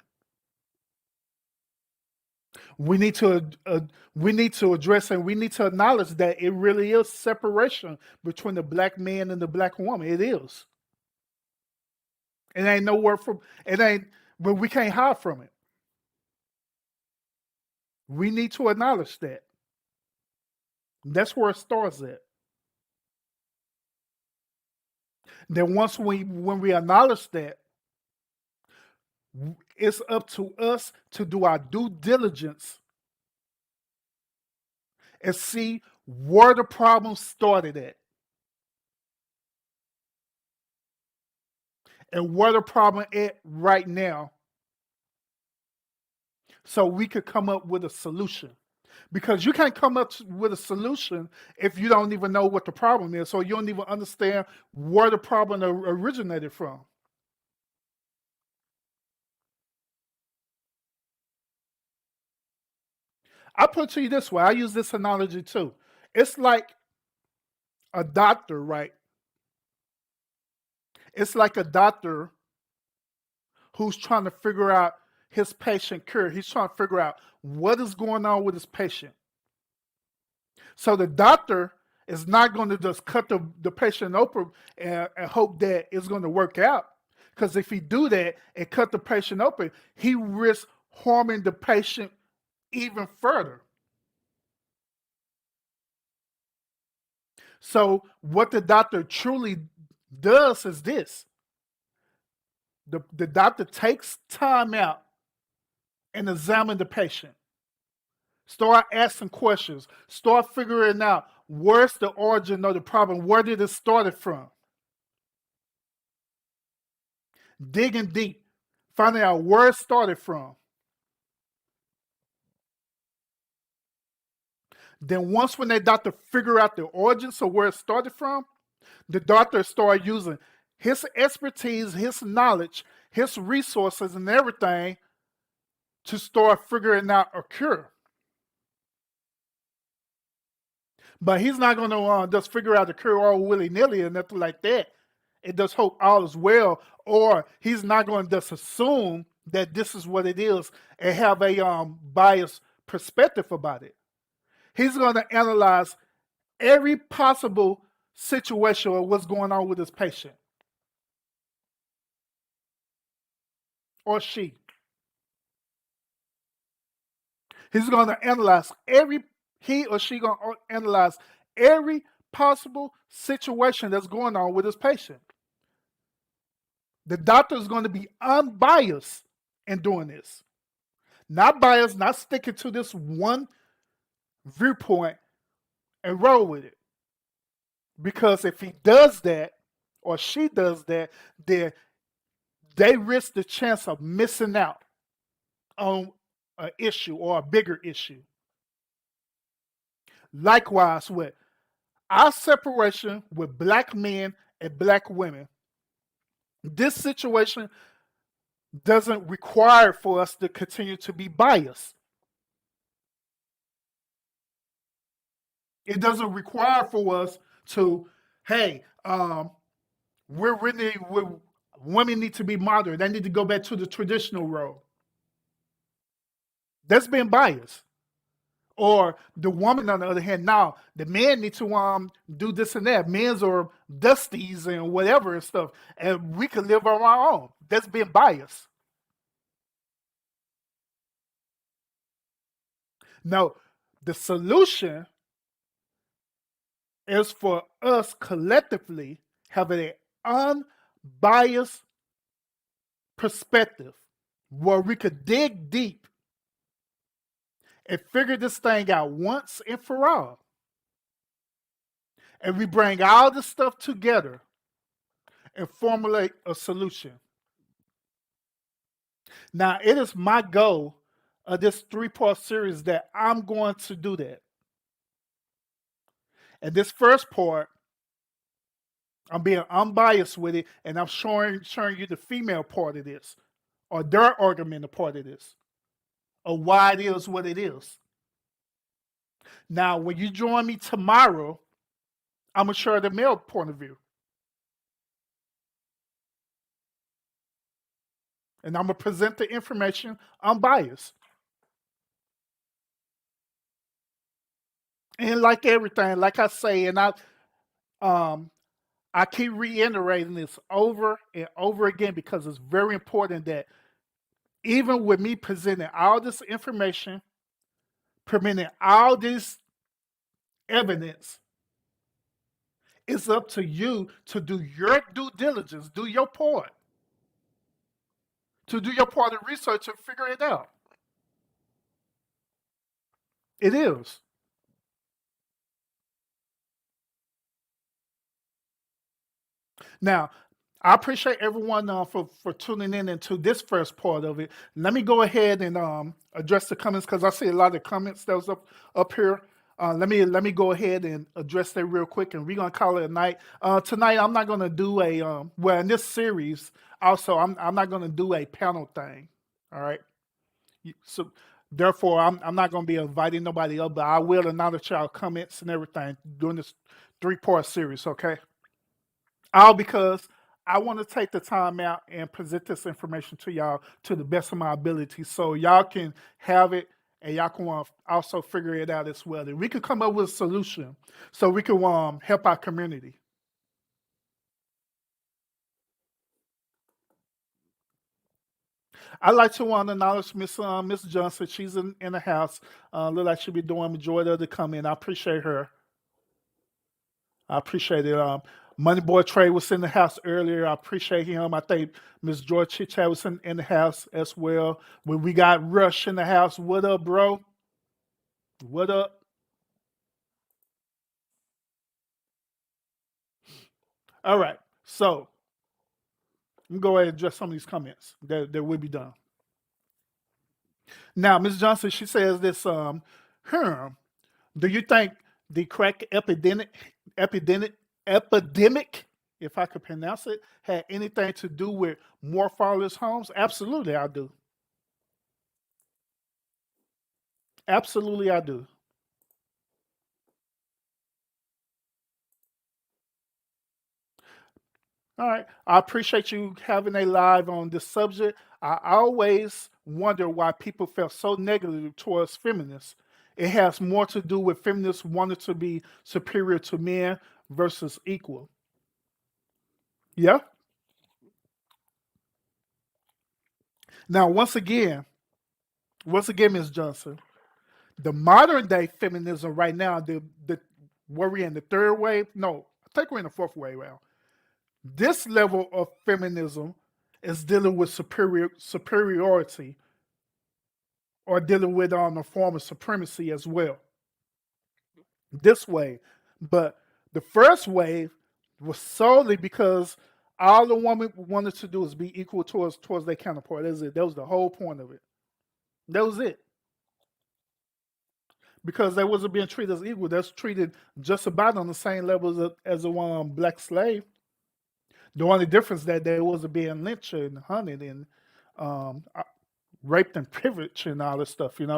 We need to address and we need to acknowledge that it really is separation between the black man and the black woman. It is. It ain't nowhere from it ain't, but we can't hide from it. We need to acknowledge that. That's where it starts at. Then once when we acknowledge that, it's up to us to do our due diligence and see where the problem started at and where the problem at right now so we could come up with a solution. Because you can't come up with a solution if you don't even know what the problem is, so you don't even understand where the problem originated from. I put it to you this way, I use this analogy too. It's like a doctor, right? It's like a doctor who's trying to figure out his patient cure. He's trying to figure out what is going on with his patient. So the doctor is not going to just cut the patient open and hope that it's going to work out. Because if he do that and cut the patient open, he risks harming the patient even further. So what the doctor truly does is this: the doctor takes time out and examine the patient. Start asking questions. Start figuring out where's the origin of the problem. Where did it started from? Digging deep, finding out where it started from. Then once when that doctor figure out the origins of where it started from, the doctor start using his expertise, his knowledge, his resources, and everything to start figuring out a cure. But he's not going to just figure out the cure all willy nilly or nothing like that. It does hope all is well, or he's not going to just assume that this is what it is and have a biased perspective about it. He's going to analyze every possible situation of what's going on with his patient or she. He's going to analyze he or she going to analyze every possible situation that's going on with his patient. The doctor is going to be unbiased in doing this. Not biased, not sticking to this one viewpoint and roll with it. Because if he does that or she does that, then they risk the chance of missing out on an issue or a bigger issue. Likewise, with our separation with black men and black women, this situation doesn't require for us to continue to be biased. It doesn't require for us to, hey, women need to be modern. They need to go back to the traditional role. That's being biased. Or the woman, on the other hand, now the man needs to do this and that. Men's are dusties and whatever and stuff, and we can live on our own. That's being biased. No, the solution is for us collectively having an unbiased perspective where we could dig deep and figure this thing out once and for all. And we bring all this stuff together and formulate a solution. Now, it is my goal of this 3-part series that I'm going to do that. And this first part, I'm being unbiased with it, and I'm showing you the female part of this, or their argument part of this, or why it is what it is. Now, when you join me tomorrow, I'm going to share the male point of view. And I'm going to present the information unbiased. And like everything, like I say, and I keep reiterating this over and over again because it's very important that even with me presenting all this information, presenting all this evidence, it's up to you to do your due diligence, do your part, to do your part of research and figure it out. It is. Now, I appreciate everyone for tuning in into this first part of it. Let me go ahead and address the comments because I see a lot of comments that was up here. Let me go ahead and address that real quick, and we're gonna call it a night. Tonight, I'm not gonna do a well in this series. Also, I'm not gonna do a panel thing. All right. So therefore, I'm not gonna be inviting nobody else, but I will acknowledge y'all comments and everything during this 3-part series. Okay. All because I want to take the time out and present this information to y'all to the best of my ability so y'all can have it and y'all can also figure it out as well. And we can come up with a solution so we can help our community. I'd like to acknowledge Miss Johnson. She's in the house. Look like she'll be doing majority of the comment. I appreciate her. I appreciate it. Money Boy Trey was in the house earlier. I appreciate him. I think Miss George Chit was in the house as well. When we got Rush in the house, what up, bro? What up? All right. So let me go ahead and address some of these comments that will be done. Now, Ms. Johnson, she says this, Herm, do you think the crack epidemic, if I could pronounce it, had anything to do with more fatherless homes? Absolutely, I do. Absolutely, I do. All right. I appreciate you having a live on this subject. I always wonder why people felt so negative towards feminists. It has more to do with feminists wanting to be superior to men versus equal. Yeah. Now, once again, Ms. Johnson, the modern day feminism right now, the where we in the third wave? No, I think we're in the fourth wave now. This level of feminism is dealing with superiority or dealing with a form of supremacy as well. This way, but the first wave was solely because all the woman wanted to do was be equal towards their counterpart. That's it. That was the whole point of it. That was it. Because they wasn't being treated as equal. That's treated just about on the same level as a black slave. The only difference that they wasn't being lynched and hunted and raped and privileged and all this stuff. And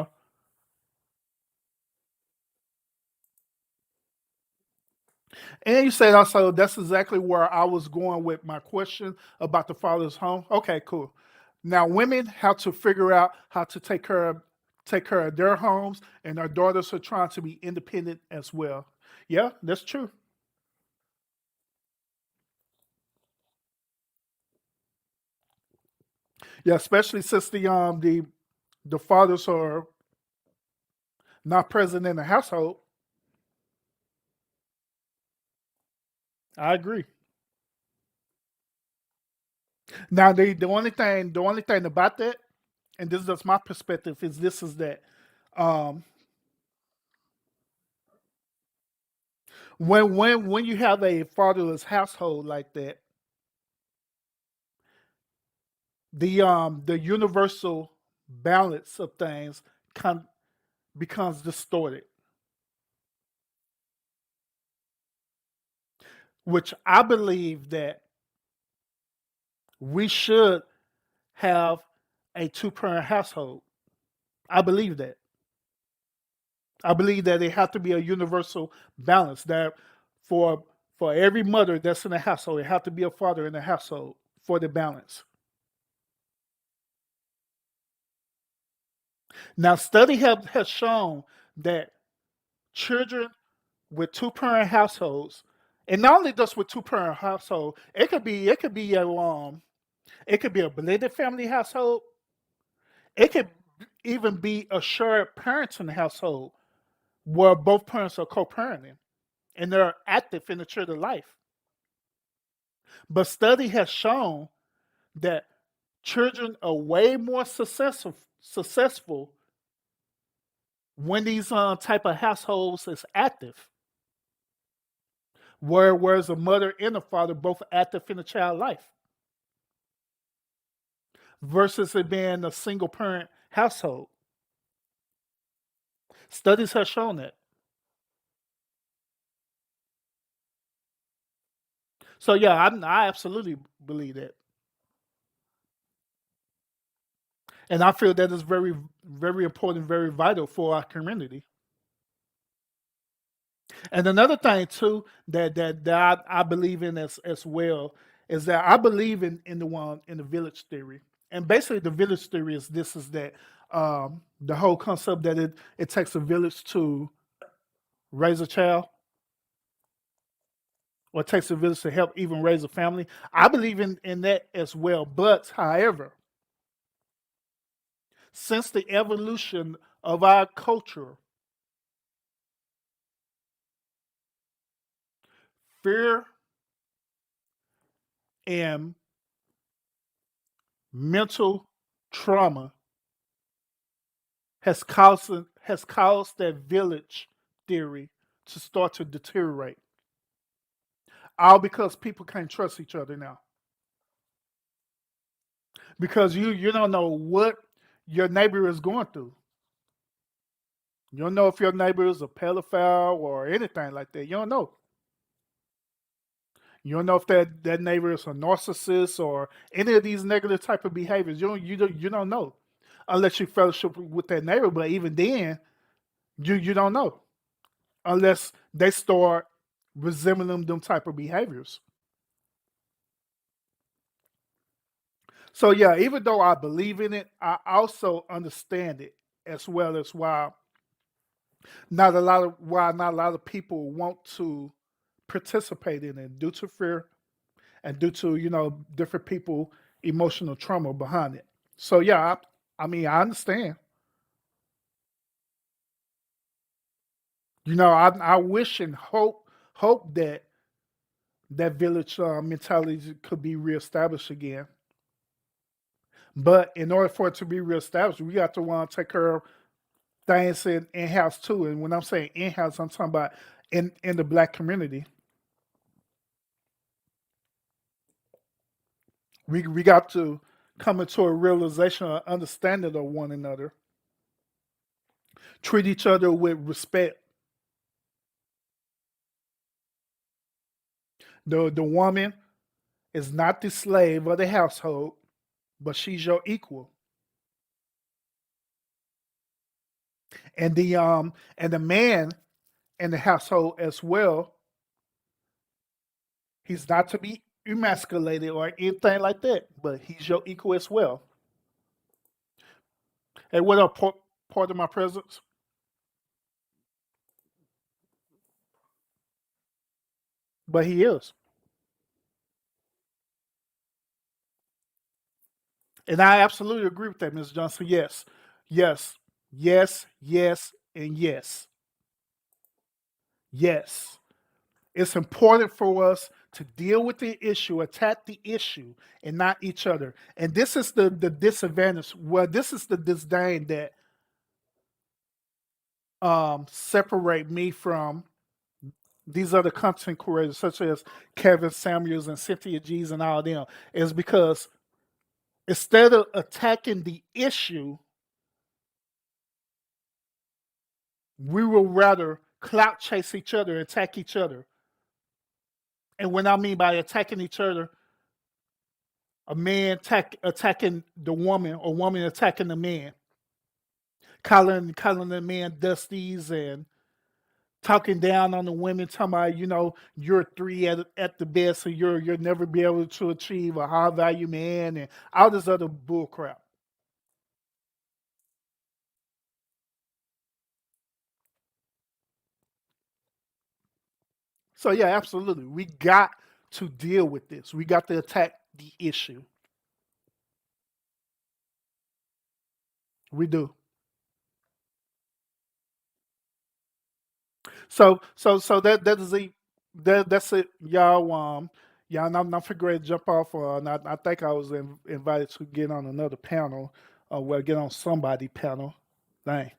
you said also that's exactly where I was going with my question about the father's home. Okay, cool. Now women have to figure out how to take care of their homes, and our daughters are trying to be independent as well. Yeah, that's true. Yeah, especially since the fathers are not present in the household. I agree. Now the only thing about that, and this is just my perspective, is that um, when you have a fatherless household like that, the universal balance of things con- becomes distorted, which I believe that we should have a two-parent household. I believe that. I believe that it has to be a universal balance. That for for every mother that's in the household, it has to be a father in the household for the balance. Now, study has shown that children with two-parent households, and not only just with two-parent household, it could be a blended family household. It could even be a shared parenting household where both parents are co-parenting and they're active in the children's life. But study has shown that children are way more successful when these type of households is active, whereas a mother and a father both active in the child life, versus it being a single parent household. Studies have shown that. So yeah, I absolutely believe that, and I feel that is very very important, very vital for our community. And another thing too that I believe in as well is that I believe in the village theory. And basically the village theory is that the whole concept that it takes a village to raise a child, or it takes a village to help even raise a family. I believe in that as well. But however, since the evolution of our culture, fear And mental trauma has caused that village theory to start to deteriorate. All because people can't trust each other now. Because you don't know what your neighbor is going through. You don't know if your neighbor is a pedophile or anything like that. You don't know. You don't know if that neighbor is a narcissist or any of these negative type of behaviors. You don't know unless you fellowship with that neighbor. But even then, you don't know unless they start resembling them type of behaviors. So yeah, even though I believe in it, I also understand it as well as why not a lot of people want to participate in it due to fear and due to different people emotional trauma behind it. So yeah, I mean I understand. I wish and hope that that village mentality could be reestablished again. But in order for it to be reestablished, we got to want to take care of things in house too. And when I'm saying in house, I'm talking about in the black community. We got to come into a realization or understanding of one another, treat each other with respect. The woman is not the slave of the household, but she's your equal. And the man in the household as well, he's not to be emasculated or anything like that, but he's your equal as well. Hey, what up, part of my presence? But he is. And I absolutely agree with that, Ms. Johnson. Yes, yes, yes, yes, and yes. Yes. It's important for us to deal with the issue, attack the issue, and not each other. And this is the disadvantage. Well, this is the disdain that separate me from these other content creators, such as Kevin Samuels and Cynthia G's and all them, is because instead of attacking the issue, we will rather clout chase each other, attack each other. And when I mean by attacking each other, a man attacking the woman or woman attacking the man, calling the man dusties and talking down on the women, talking about, you're three at the best, so you'll never be able to achieve a high value man and all this other bull crap. So yeah, absolutely. We got to deal with this. We got to attack the issue. We do. So that is that's it, y'all. Yeah, and I'm figuring to jump off. And I think I was invited to get on another panel. Well, get on somebody panel. Dang.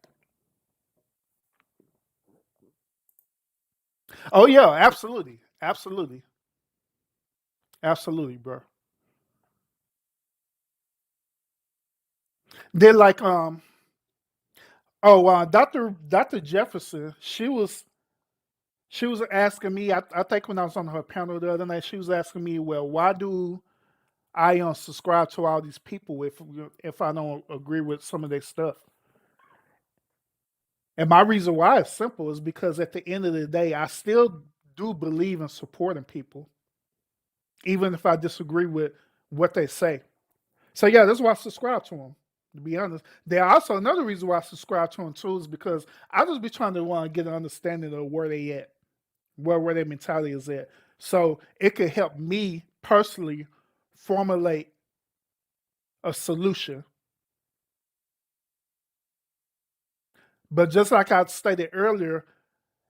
Oh yeah, absolutely, absolutely, absolutely, bro. Then like Doctor Jefferson, she was asking me. I think when I was on her panel the other night, she was asking me, well, why do I subscribe to all these people if I don't agree with some of their stuff? And my reason why is simple is because at the end of the day, I still do believe in supporting people, even if I disagree with what they say. So yeah, that's why I subscribe to them. To be honest, there also another reason why I subscribe to them too is because I just be trying to want to get an understanding of where they at, where their mentality is at. So it could help me personally formulate a solution. But just like I stated earlier,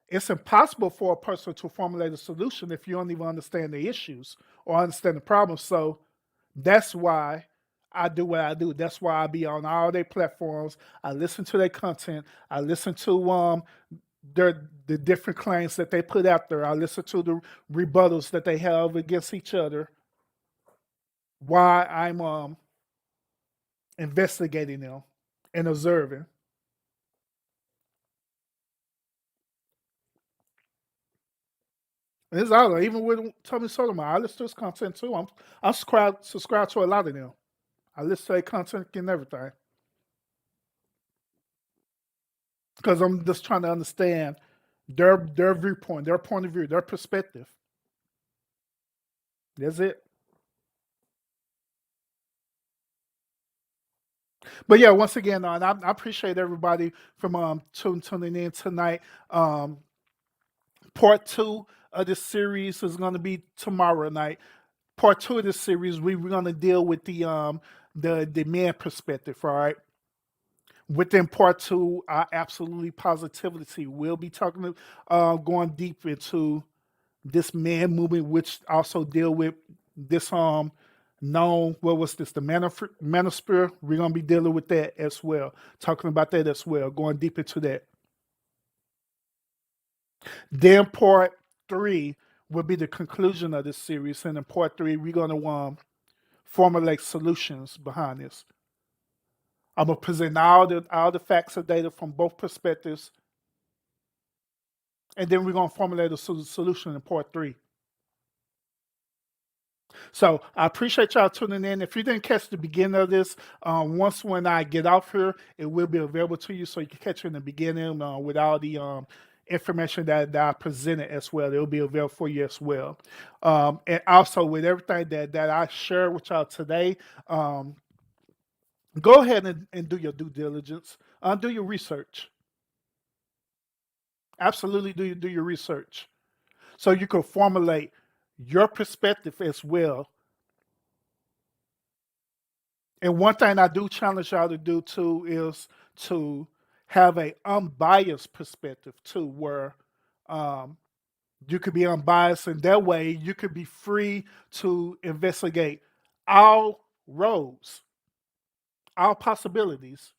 It's impossible for a person to formulate a solution if you don't even understand the issues or understand the problem. So that's why I do what I do. That's why I be on all their platforms. I listen to their content. I listen to the different claims that they put out there. I listen to the rebuttals that they have against each other. Why I'm investigating them and observing. And it's all even with Tony Solomon. I listen to his content too. I'm subscribed to a lot of them. I listen to their content and everything because I'm just trying to understand their viewpoint, their point of view, their perspective. That's it. But yeah, once again, I appreciate everybody from tuning in tonight. Part two of this series is going to be tomorrow night. Part two of this series, we're going to deal with the man perspective. All right. Within part two, I absolutely positivity will be talking, going deep into this man movement, which also deal with this known, what was this, the manosphere. We're gonna be dealing with that as well, talking about that as well, going deep into that. Then part three will be the conclusion of this series, and in part three, we're gonna formulate solutions behind this. I'm gonna present all the facts and data from both perspectives, and then we're gonna formulate a solution in part three. So I appreciate y'all tuning in. If you didn't catch the beginning of this, once when I get off here, it will be available to you, so you can catch it in the beginning with all the information that I presented as well. It will be available for you as well. And also with everything that I share with y'all today, go ahead and do your due diligence. Do your research. Absolutely do your research so you can formulate your perspective as well. And one thing I do challenge y'all to do too is to have a unbiased perspective too, where um, you could be unbiased, and that way you could be free to investigate all roads, all possibilities.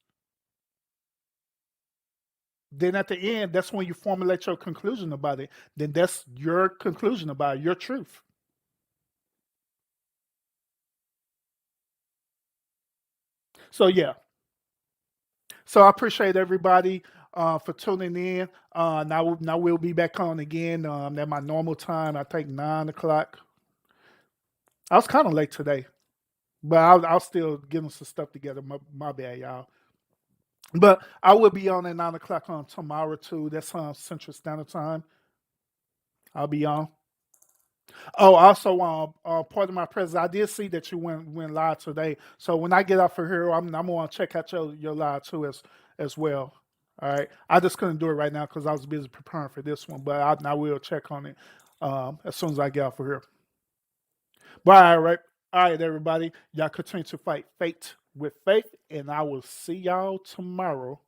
Then at the end, that's when you formulate your conclusion about it. Then that's your conclusion about it, your truth. So yeah, so I appreciate everybody for tuning in. Now we'll be back on again at my normal time. I think 9 o'clock. I was kind of late today, but I'll still getting some stuff together. My bad, y'all. But I will be on at 9 o'clock on tomorrow too. That's Central Standard Time. I'll be on. Oh, also, part of my presence, I did see that you went live today. So when I get off of here, I'm gonna check out your live too as well. All right, I just couldn't do it right now because I was busy preparing for this one, but I will check on it as soon as I get off of here. But all right, everybody, y'all continue to fight fate with faith, and I will see y'all tomorrow.